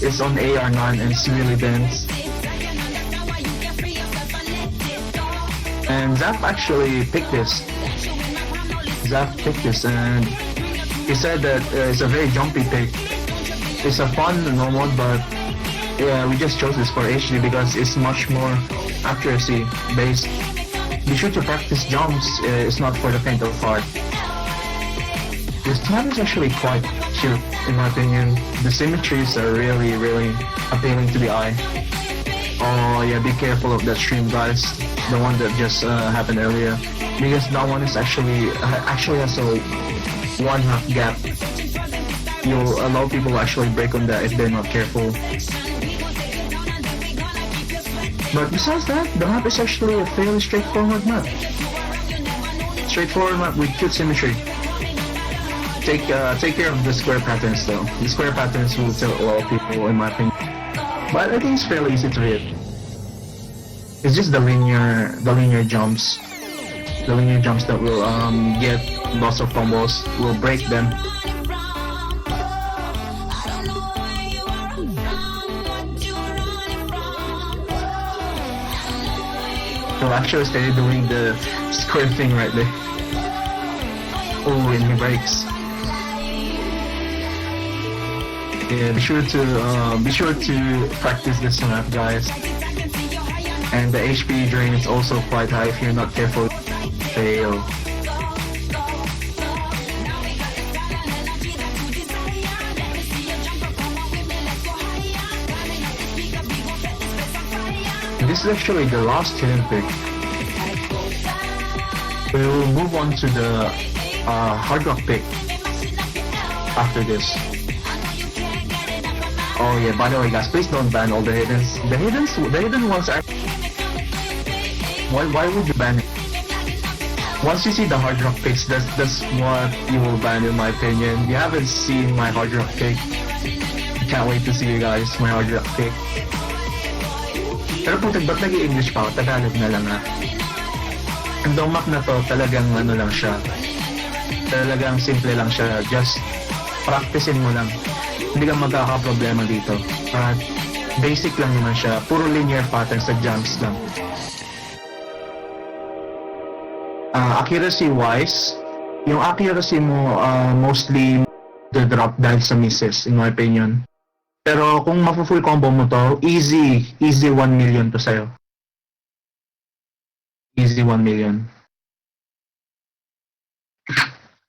It's on AR9 and it's really dense. And Zap actually picked this. Zap picked this and he said that it's a very jumpy pick. It's a fun normal, but yeah, we just chose this for HD because it's much more accuracy based. Be sure to practice jumps, it's not for the faint of heart. This map is actually quite cute in my opinion. The symmetries are really appealing to the eye. Oh yeah, be careful of that stream guys, the one that just happened earlier, because that one is actually has a 1/2 gap. A lot of people actually break on that if they're not careful. But besides that, the map is actually a fairly straightforward map. Straightforward map with cute symmetry. Take care of the square patterns though. The square patterns will tell a lot of people in my opinion. But I think it's fairly easy to hit. It's just the linear jumps. The linear jumps that will get lots of combos, will break them. So actually started doing the square thing right there. Oh, and he breaks. Yeah, be sure to practice this map, guys. And the HP drain is also quite high if you're not careful. Fail. This is actually the last hidden pick. We will move on to the hard rock pick after this. Oh yeah, by the way guys, please don't ban all the hiddens. The hidden ones are... Why would you ban it? Once you see the hard rock picks, that's what you will ban in my opinion. You haven't seen my hard rock pick. Can't wait to see you guys, my hard rock pick. Pero putik, ba't nag-i-English pa ako? Tagalog na lang ha. Ang map na to, talagang ano lang siya. Talagang simple lang siya. Just practicein mo lang. Hindi ka magkakaproblema dito. Basic lang naman siya. Puro linear patterns sa jumps lang. Accuracy wise, yung accuracy mo mostly the drop dahil sa misses in my opinion. Pero kung mafu-full combo mo to, easy 1 million to sa'yo. Easy 1 million.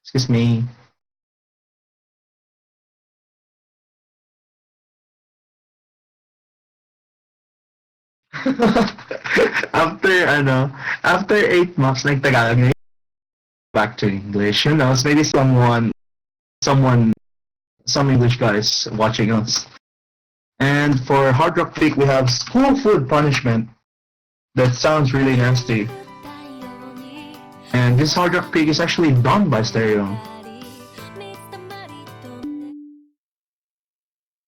Excuse me. after 8 months nagtagalog na back to English. Who knows, maybe some English guys watching us. And for hard rock pick we have school food punishment. That sounds really nasty. And this hard rock pick is actually done by Stereo.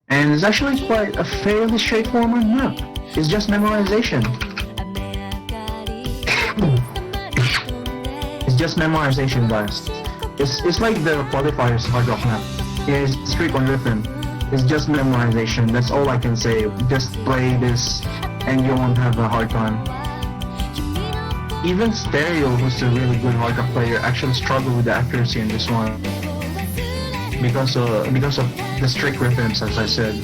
And it's actually quite a fairly straightforward map. It's just memorization. It's just memorization, guys. It's like the qualifiers hard rock map. It's strict on rhythm. It's just memorization. That's all I can say. Just play this and you won't have a hard time. Even Stereo, who's a really good hard rock player, actually struggled with the accuracy in this one. Because of the strict rhythms, as I said.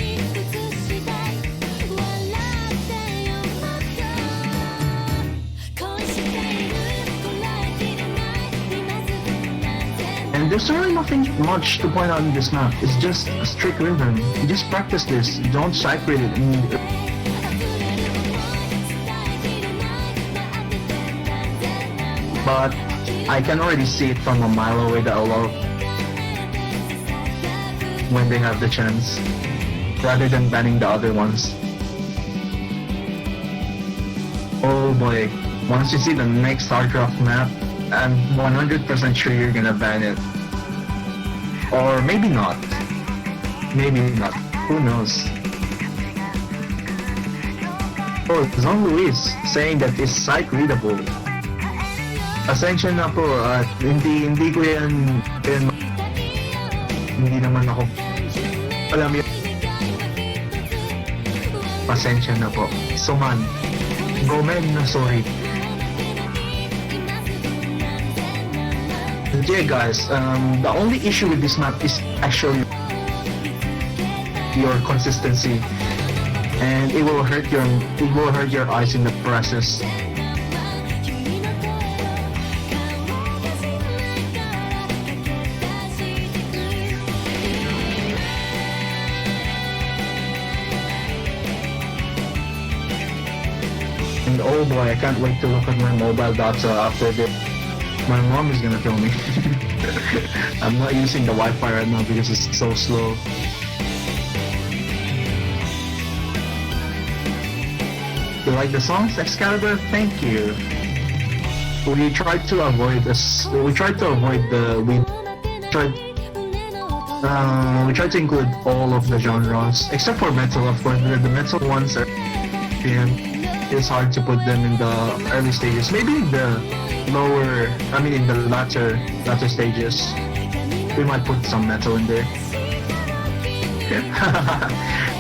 And there's really nothing much to point out in this map. It's just a strict rhythm. You just practice this. Don't side read it. But I can already see it from a mile away that a lot of when they have the chance, rather than banning the other ones. Oh boy, once you see the next hard rock map, I'm 100% sure you're gonna ban it. Or maybe not. Maybe not. Who knows? Oh, Zon Luis saying that it's sight readable. Pasensya na po at hindi ko yan hindi naman ako alam yun. Pasensya na po. So man, Gomen na sorry. Yeah guys, the only issue with this map is actually your consistency, and it will hurt your eyes in the process. And oh boy, I can't wait to look at my mobile data after this. My mom is gonna kill me. I'm not using the Wi-Fi right now because it's so slow. You like the songs, Excalibur? Thank you. We tried to avoid this. We tried to include all of the genres except for metal, of course. The metal ones are. It's hard to put them in the early stages. Maybe in the in the latter stages, we might put some metal in there.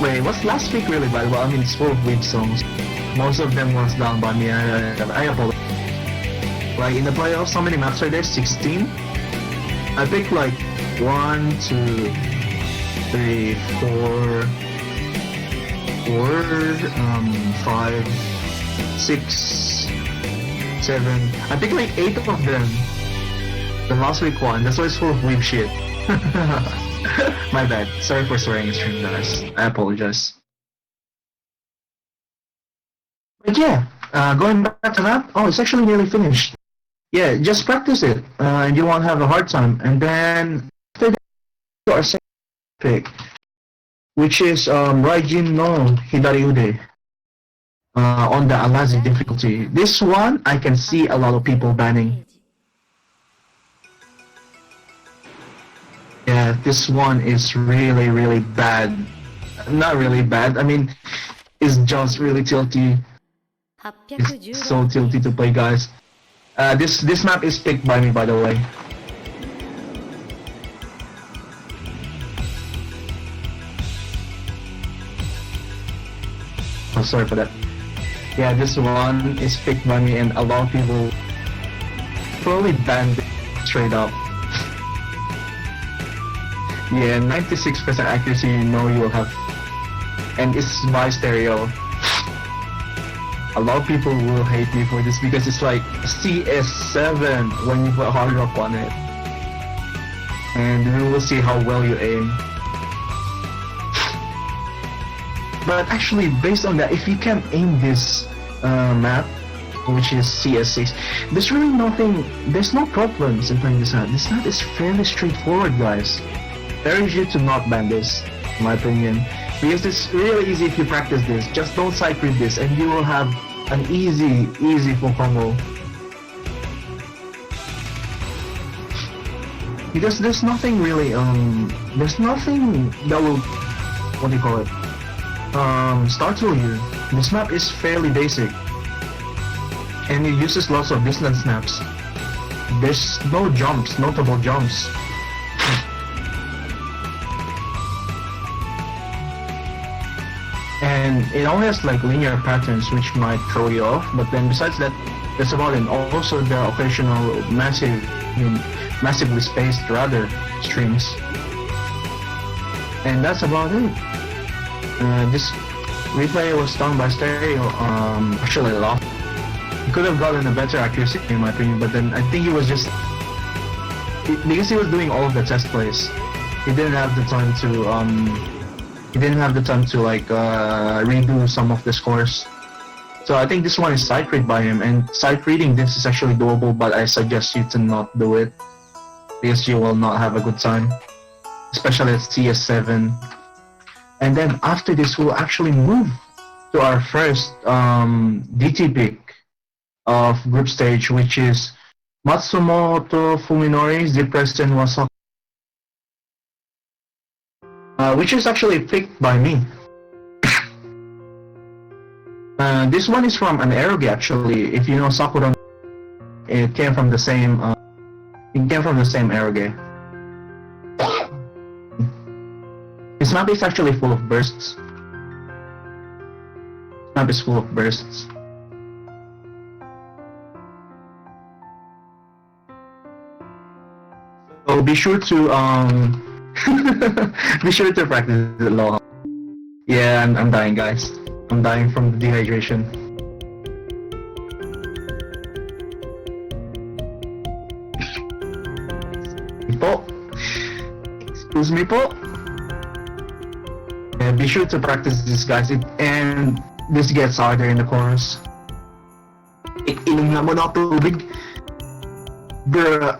Wait, was last week really bad? Well, I mean, it's full of weak songs. Most of them was down by me. I apologize. Like in the playoffs, how many maps are there? 16? I picked like 1, 2, 3, 4, 5, 6, 7. I picked like 8 of them. The last week one. That's why it's full of weak shit. My bad. Sorry for swearing in stream, guys. I apologize. But yeah, going back to that. Oh, it's actually nearly finished. Yeah, just practice it, and you won't have a hard time. And then after that, our second pick, which is Raijin no Hidariude. On the Alazi difficulty. This one, I can see a lot of people banning. Yeah, this one is really, really bad. Not really bad, I mean, it's just really tilty. It's so tilty to play, guys. This map is picked by me, by the way. Oh, sorry for that. Yeah, this one is picked by me, and a lot of people probably banned it straight up. Yeah, 96% accuracy, you know you will have. And it's by stereo. A lot of people will hate me for this because it's like CS7 when you put hard rock on it. And we will see how well you aim. But actually, based on that, if you can aim this map, which is CS6, there's really there's no problems in playing this map. This map is fairly straightforward, guys. Very easy to not ban this, in my opinion. Because it's really easy if you practice this. Just don't sight read this and you will have an easy full combo. Because there's nothing really, there's nothing that will, what do you call it? Startle you. This map is fairly basic. And it uses lots of distance snaps. There's no jumps, notable jumps. And it only has like linear patterns which might throw you off, but then besides that, that's about it. Also the occasional massively spaced rather streams. And that's about it. This replay was done by stereo, actually a lot. He could have gotten a better accuracy in my opinion, but then I think he was just, because he was doing all of the test plays, he didn't have the time to like redo some of the scores. So I think this one is sight read by him, and sight reading this is actually doable, but I suggest you to not do it because you will not have a good time, especially at CS7. And then after this, we'll actually move to our first DT pick of group stage, which is Matsumoto Fuminori, Zepresten Wasaka, which is actually picked by me. This one is from an Eroge actually, if you know Sakura. it came from the same eroge. This map is actually full of bursts. This map is full of bursts. So be sure to be sure to practice it long. Yeah, I'm dying, guys. I'm dying from the dehydration. Po. Excuse me po. Yeah, be sure to practice this, guys. And this gets harder in the chorus. Inom nga mo na tubig. Bruh.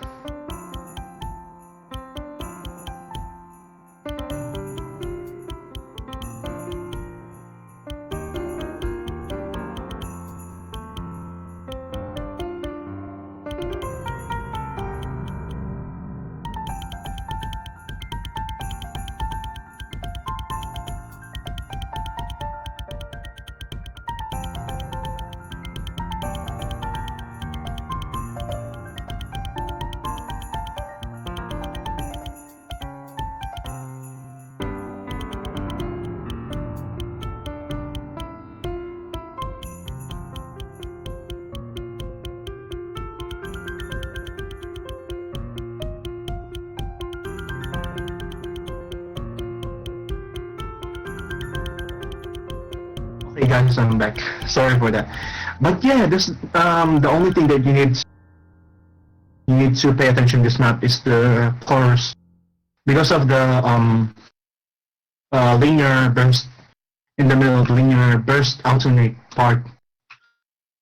Hey guys, I'm back. Sorry for that. But yeah, this the only thing that you need to pay attention to this map is the chorus, because of the linear burst in the middle of the linear burst alternate part.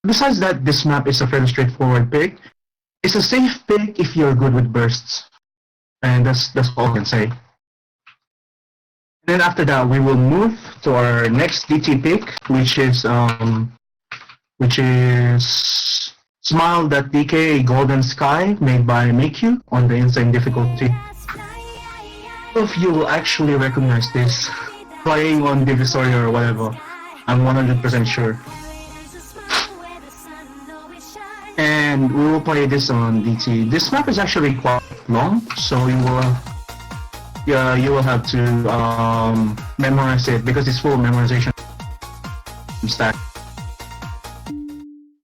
Besides that, this map is a fairly straightforward pick. It's a safe pick if you're good with bursts, and that's all I can say. Then after that, we will move to our next DT pick, which is Smile.dk Golden Sky, made by Mikyu on the insane difficulty. If you will actually recognize this playing on Divisory or whatever, I'm 100% sure. And we will play this on DT. This map is actually quite long, so you will have to memorize it because it's full memorization stack.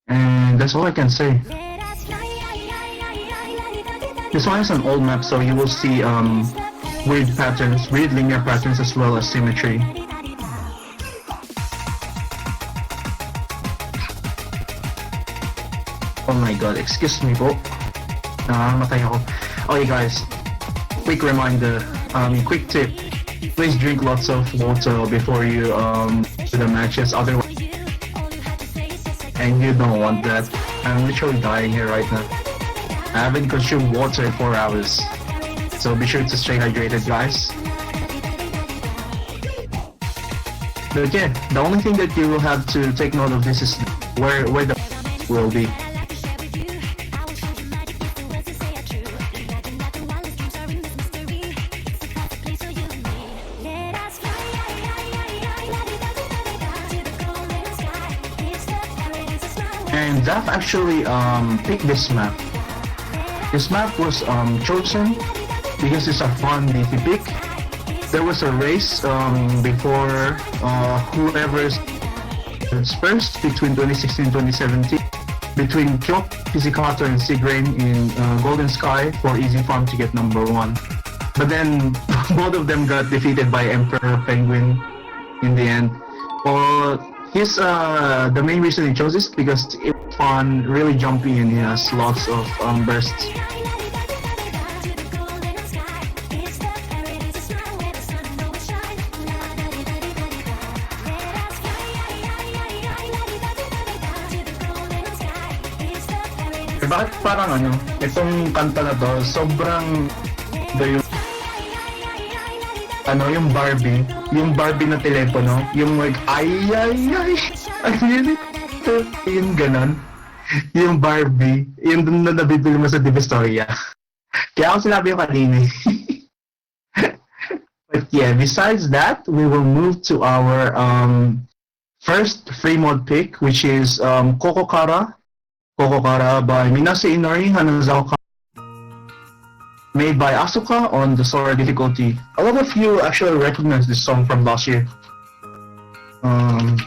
And that's all I can say. This one is an old map, so you will see weird patterns, weird linear patterns as well as symmetry. Oh my god, excuse me po. Namamatay ako. Okay guys, quick reminder, quick tip. Please drink lots of water before you do the matches, otherwise, and you don't want that. I'm literally dying here right now. I haven't consumed water in 4 hours, so be sure to stay hydrated, guys. But yeah, the only thing that you will have to take note of this is where the will be. And Zaf actually picked this map. This map was chosen because it's a fun DT pick. There was a race before whoever's first between 2016 and 2017 between Kyok, Pizzicato, and Sigrain in Golden Sky for Easy Farm to get #1. But then both of them got defeated by Emperor Penguin in the end. The main reason he chose this because it's fun, really jumpy, and he has lots of bursts. Bakit parang itong kanta na to, sobrang yung Barbie na telepono, yung like, ay, yung ganon, yung Barbie, yung na nabibili mo sa Divisoria. Kaya ako sinabi yung kanina. But yeah, besides that, we will move to our first free mod pick, which is Kokokara Kokokara by Minase Inari Hanazawa, made by Asuka on the Sora difficulty. A lot of you actually recognize this song from last year. And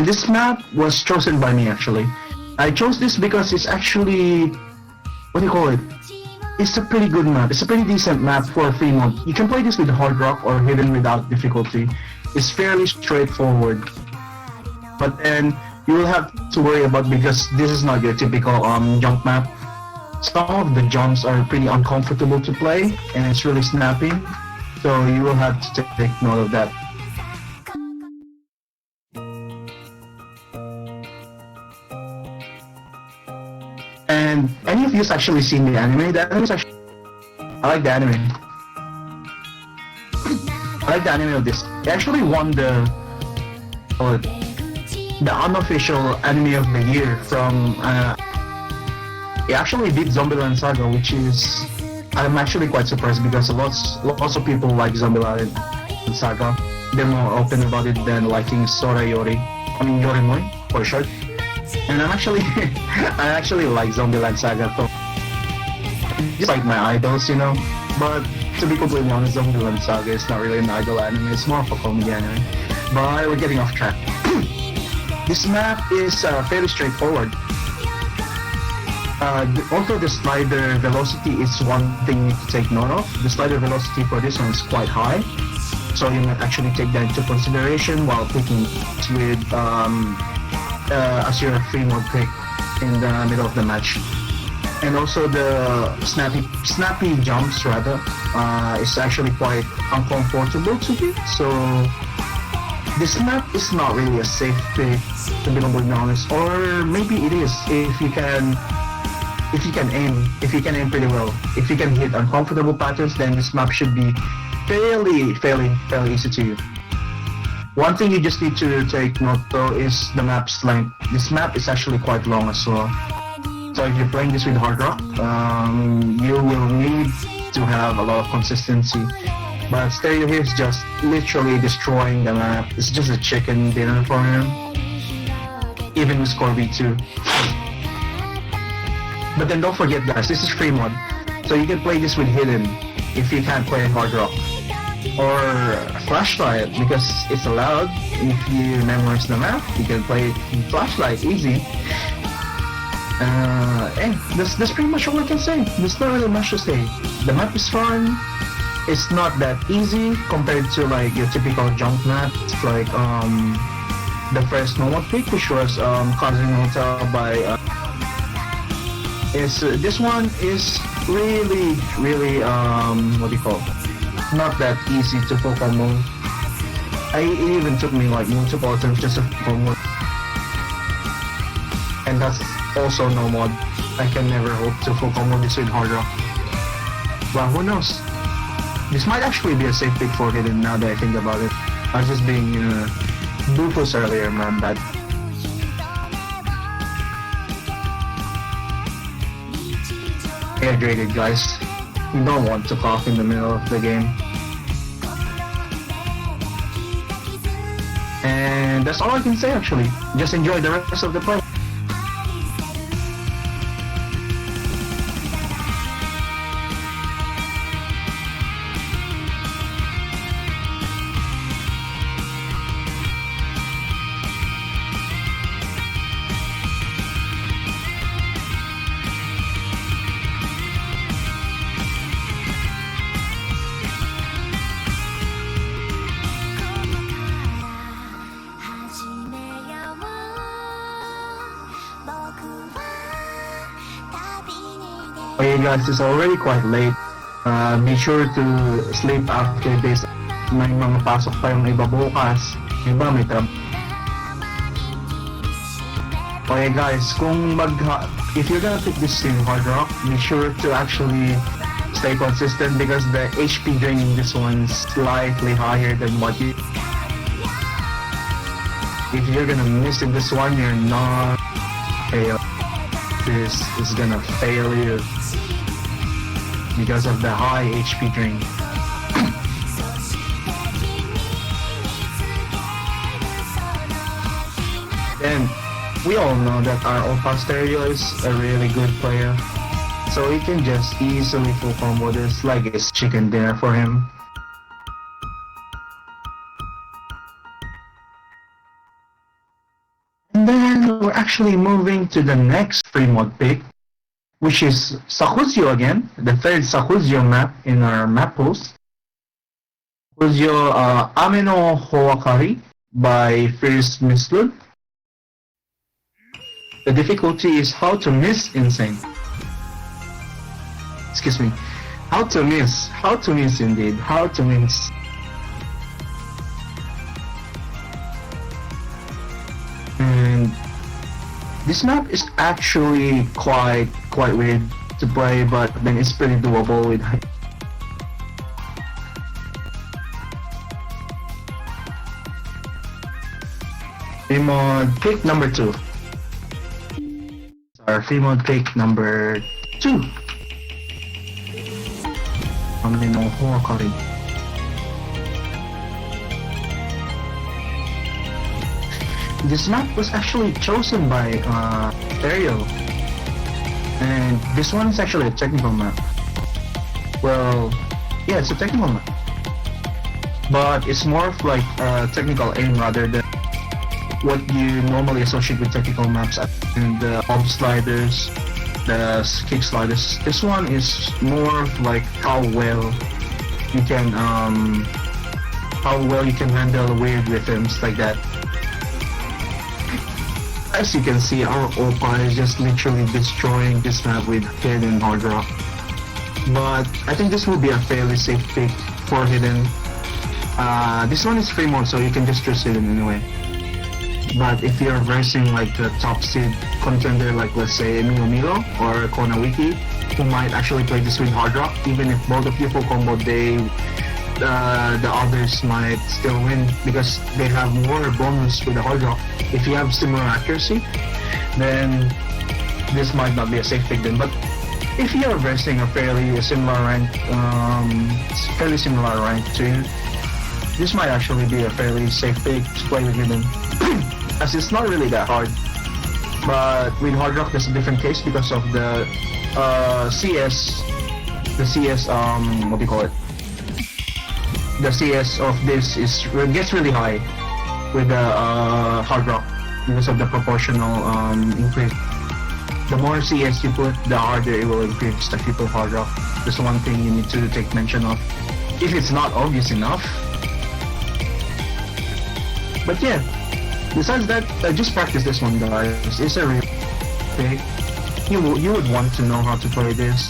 this map was chosen by me actually. I chose this because it's actually, what do you call it? It's a pretty good map. It's a pretty decent map for a free mode. You can play this with hard rock or hidden without difficulty. It's fairly straightforward. But then you will have to worry about, because this is not your typical jump map. Some of the jumps are pretty uncomfortable to play and it's really snappy. So you will have to take note of that. And any of you actually seen the anime? The anime is actually, I like the anime. I like the anime of this. It actually won the unofficial anime of the year from. It actually beat Zombieland Saga, which is, I'm actually quite surprised because lots of people like Zombieland Saga. They're more open about it than liking Sora Yori. I mean Yorimoi for short. And I actually like Zombieland Saga, so just like my idols, you know. But to be completely honest, Zombieland Saga is not really an idol anime, it's more of a comedy anime. But we're getting off track. This map is fairly straightforward. Also, the slider velocity is one thing you need to take note of. The slider velocity for this one is quite high, so you might actually take that into consideration while picking with as your free mode pick in the middle of the match. And also the snappy jumps rather is actually quite uncomfortable to be. So this map is not really a safe pick, to be completely honest. Or maybe it is if you can aim pretty well. If you can hit uncomfortable patterns, then this map should be fairly easy to you. One thing you just need to take note though is the map's length. This map is actually quite long as well. So if you're playing this with hard rock, you will need to have a lot of consistency. But Stereo here is just literally destroying the map. It's just a chicken dinner for him. Even with Scorby too. But then don't forget guys, this is free mod. So you can play this with hidden if you can't play hard rock. Or flashlight, because it's allowed. If you memorize the map, you can play flashlight easy. And that's pretty much all I can say. There's not really much to say. The map is fun. It's not that easy compared to like your typical jump map. It's like the first normal pick, which was Kazumi Hotel by this one is really what do you call it? Not that easy to full combo. It even took me like multiple attempts just to full combo. And that's also no mod. I can never hope to full combo this with hard rock. But who knows? This might actually be a safe pick for hidden now that I think about it. I was just being doofus earlier, man, bad. Hydrated guys. You don't want to cough in the middle of the game. And that's all I can say actually. Just enjoy the rest of the play. Okay guys, it's already quite late. Be sure to sleep after this. May mga pasok pa yung iba bukas. Iba may Okay guys, if you're gonna pick this in hard rock, be sure to actually stay consistent because the HP drain in this one is slightly higher than what you. If you're gonna miss in this one, you're not fail. This is gonna fail you because of the high HP drain. Then we all know that our Opa Stereo is a really good player. So he can just easily full combo this like it's chicken dinner for him. And then we're actually moving to the next free mod pick, which is Sakuzyo again, the third Sakuzyo map in our map post. Sakuzyo Ame no Hoakari by Fierce Mislud. The difficulty is how to miss Insane. Excuse me. How to miss indeed. How to miss. And this map is actually quite weird to play, but then it's pretty doable with mod pick number 2. Our free mod pick number 2. Ame no Hoakari. This map was actually chosen by Stereo, and this one is actually a technical map. Well, yeah, it's a technical map, but it's more of like a technical aim rather than what you normally associate with technical maps, and the ob sliders, the kick sliders. This one is more of like how well you can handle weird rhythms like that. As you can see, our Opa is just literally destroying this map with Hidden Hard Rock. But I think this will be a fairly safe pick for Hidden. This one is free mode, so you can just choose Hidden anyway. But if you're versing like the top seed contender, like let's say Mio Milo or Konawiki, who might actually play this with Hard Rock, even if both of you full combo, the others might still win because they have more bonus with the Hard Rock. If you have similar accuracy, then this might not be a safe pick then. But if you are versing a fairly similar rank to you, this might actually be a fairly safe pick to play with Hidden. As it's not really that hard, but with Hard Rock there's a different case because of the CS, what do you call it? The CS of this gets really high with the Hard Rock because of the proportional increase. The more CS you put, the harder it will increase if you put Hard Rock. That's one thing you need to take mention of, if it's not obvious enough. But yeah, besides that, just practice this one, guys. It's a real pick. You would want to know how to play this.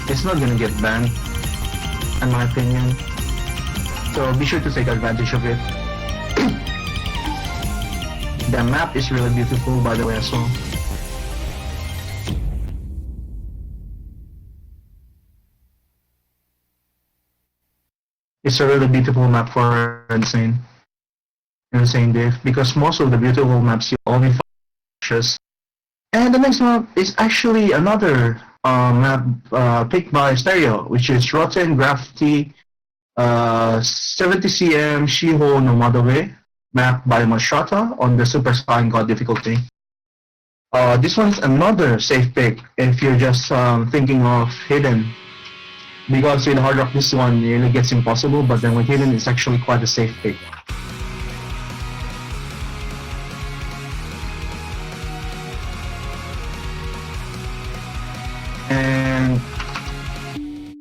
It's not gonna get banned, in my opinion. So be sure to take advantage of it. The map is really beautiful, by the way, as well. It's a really beautiful map for Insane Div, because most of the beautiful maps you only find just. And the next map is actually another map picked by Stereo, which is Rotten Graffiti 70cm Shiho no Madobe, map by Mashata on the Super Spine God difficulty. This one's another safe pick if you're just thinking of Hidden, because with Hard Rock this one nearly gets impossible, but then with Hidden it's actually quite a safe pick. And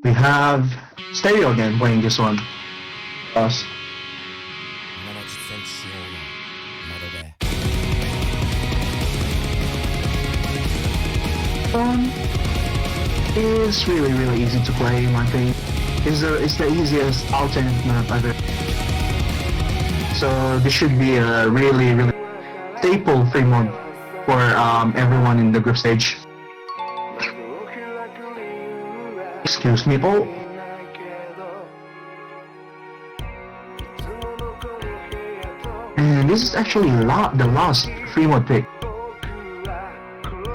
we have Stereo again playing this one. Us. Is really easy to play, in my opinion. It's the easiest alternate map ever. So this should be a really staple free mod for everyone in the group stage. Excuse me, Paul. And this is actually the last free mod pick.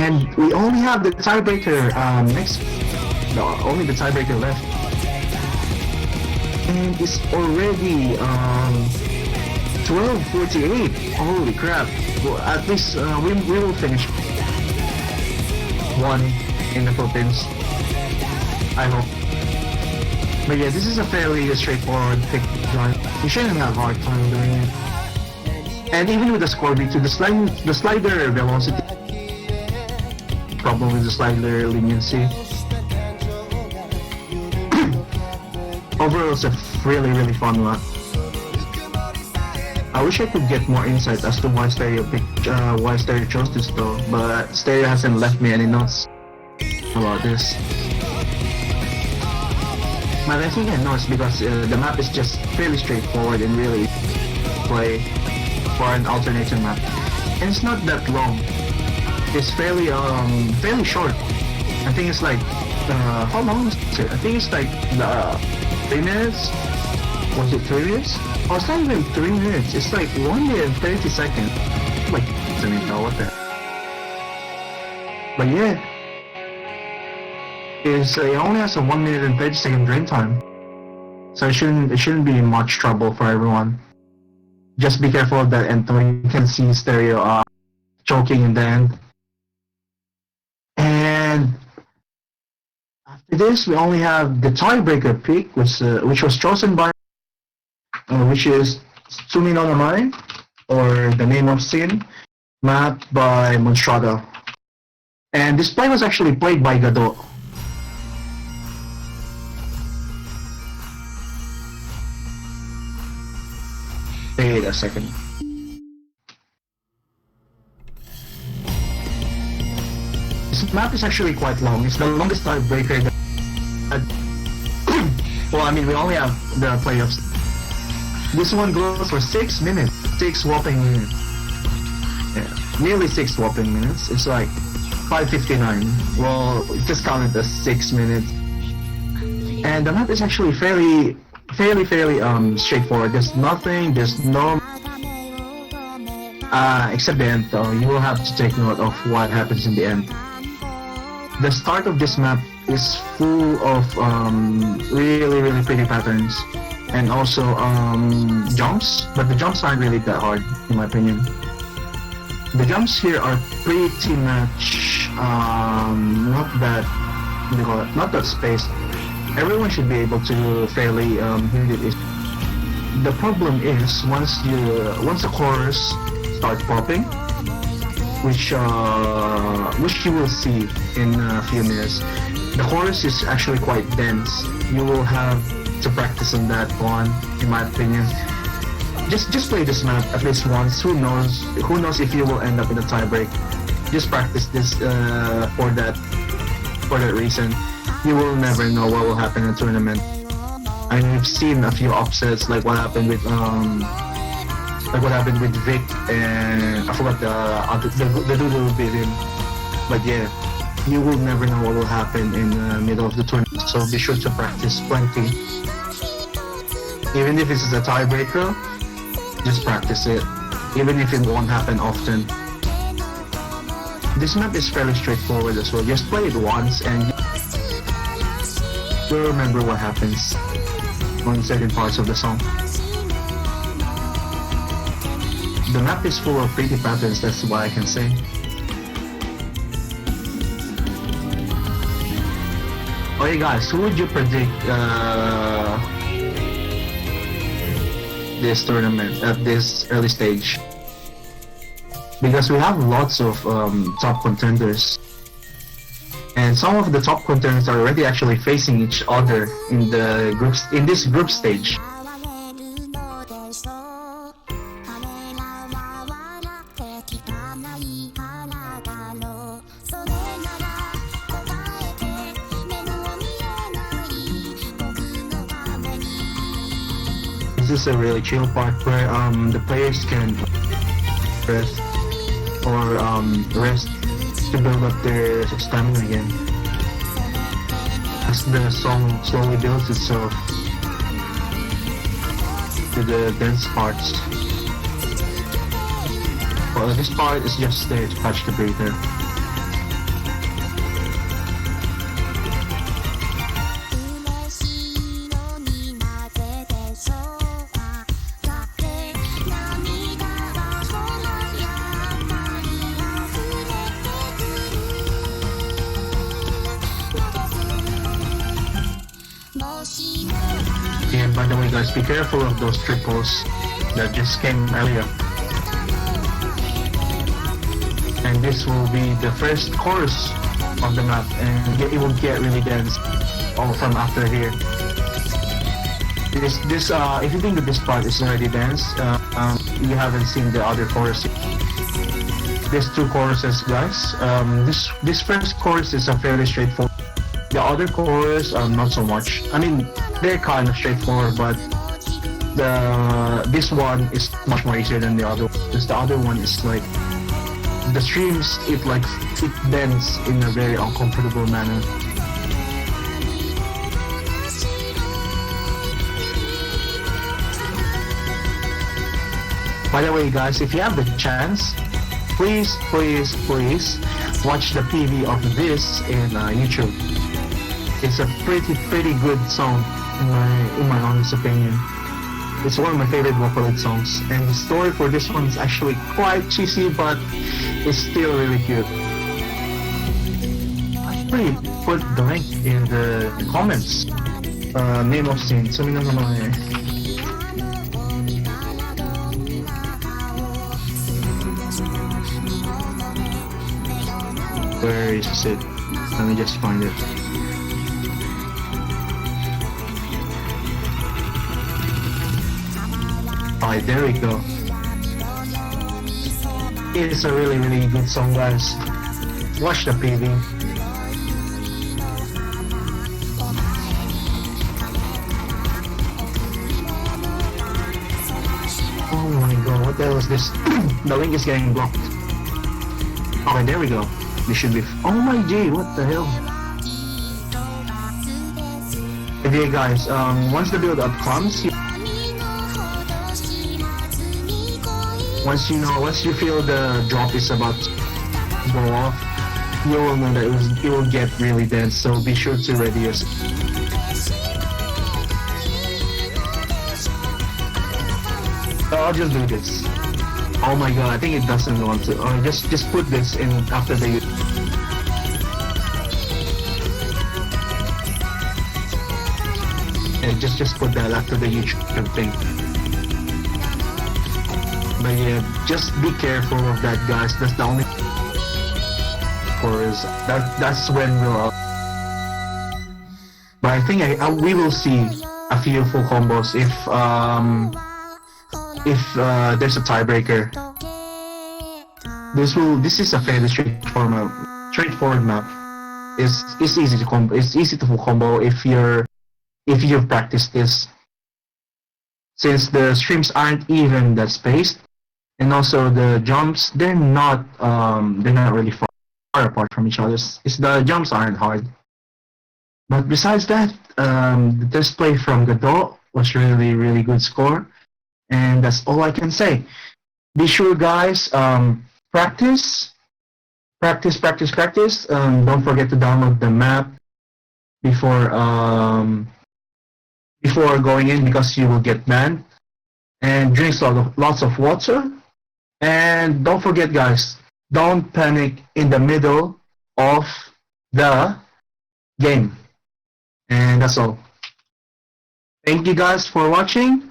And we only have the tiebreaker only the tiebreaker left. And it's already 12:48. Holy crap! Well, at least we will finish one in the Philippines. I hope. But yeah, this is a fairly straightforward pick drive. You shouldn't have a hard time doing it. And even with the score V2, the slider velocity, problem with the slider leniency. Overall, it's a really fun one. I wish I could get more insight as to why Stereo chose this though, but Stereo hasn't left me any notes about this. But I think I know it's because the map is just fairly straightforward and really play for an alternative map. And it's not that long. It's fairly short. I think it's like how long is it? I think it's like 3 minutes. Was it 3 minutes? Oh, it's not even 3 minutes. It's like 1 minute and 30 seconds. Like, I mean, what the? But yeah, it only has a 1 minute and 30 second drain time, so it shouldn't be much trouble for everyone. Just be careful of that end though. You can see Stereo choking in the end. And after this, we only have the tiebreaker pick, which was chosen by which is Sumi no Namae, or The Name of Sin, map by Monstrado. And this play was actually played by Gado. Wait a second. This map is actually quite long. It's the longest tiebreaker that... well, I mean, we only have the playoffs. This one goes for 6 minutes. 6 whopping minutes. Yeah, nearly 6 whopping minutes. It's like 5:59. Well, just count it as 6 minutes. And the map is actually fairly straightforward. There's no except the end though. You will have to take note of what happens in the end. The start of this map is full of really pretty patterns. And also jumps, but the jumps aren't really that hard in my opinion. The jumps here are pretty much not that spaced. Everyone should be able to fairly hit it. The problem is once the chorus starts popping, which you will see in a few minutes. The chorus is actually quite dense. You will have to practice on that one, in my opinion. Just play this map at least once. Who knows if you will end up in a tiebreak. Just practice this for that reason. You will never know what will happen in a tournament. I've seen a few upsets, like what happened with Vic, and I forgot the dude who beat him. But yeah, you will never know what will happen in the middle of the tournament. So be sure to practice plenty. Even if it's a tiebreaker, just practice it. Even if it won't happen often. This map is fairly straightforward as well. Just play it once and you'll remember what happens on certain parts of the song. The map is full of pretty patterns, that's what I can say. Okay guys, who would you predict this tournament at this early stage? Because we have lots of top contenders, and some of the top contenders are already actually facing each other in the groups in this group stage. This is a really chill part where the players can rest or rest to build up their stamina again as the song slowly builds itself to the dense parts. Well, this part is just there to catch the breather. by the way, guys, be careful of those triples that just came earlier. And this will be the first course of the map, and it will get really dense all from after here. This if you think that this part is already dense, you haven't seen the other courses. These two courses, guys. This first course is a fairly straightforward. The other course, not so much. I mean, they're kind of straightforward, but this one is much more easier than the other one. Because the other one is like the streams, it bends in a very uncomfortable manner. By the way, guys, if you have the chance, please watch the PV of this in YouTube. It's a pretty good song in my honest opinion. It's one of my favorite Vocaloid songs, and the story for this one is actually quite cheesy, but it's still really cute. I probably put the link in the comments. Name of scene. Where is it? Let me just find it. Alright, there we go. It's a really good song, guys. Watch the PV. Oh my god, what the hell is this? The link is getting blocked. Okay, there we go. This should be. Oh my G, what the hell? Okay, guys. Once the build up comes, once you feel the drop is about to go off, you will know that it will get really dense. So be sure to ready yourself. So I'll just do this. Oh my god, I think it doesn't want to. Just put this in after the. Yeah, just put that after the YouTube thing. But yeah, just be careful of that, guys. That's the only. Course that's when we'll. But I think we will see a few full combos if there's a tiebreaker. This is a fairly straightforward map. It's easy to combo. It's easy to full combo if you've practiced this. Since the streams aren't even that spaced, and also the jumps they're not really far apart from each other. The jumps aren't hard. But besides that, the display from Godot was really good score. And that's all I can say. Be sure, guys, practice. Don't forget to download the map before going in, because you will get banned. And drink lots of water. And don't forget, guys, don't panic in the middle of the game. And that's all. Thank you guys for watching.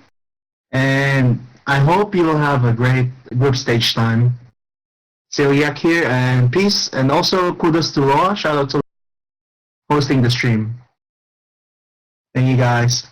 And I hope you will have a great group stage time. Celiac here, and peace. And also kudos to Law. Shout out to hosting the stream. Thank you guys.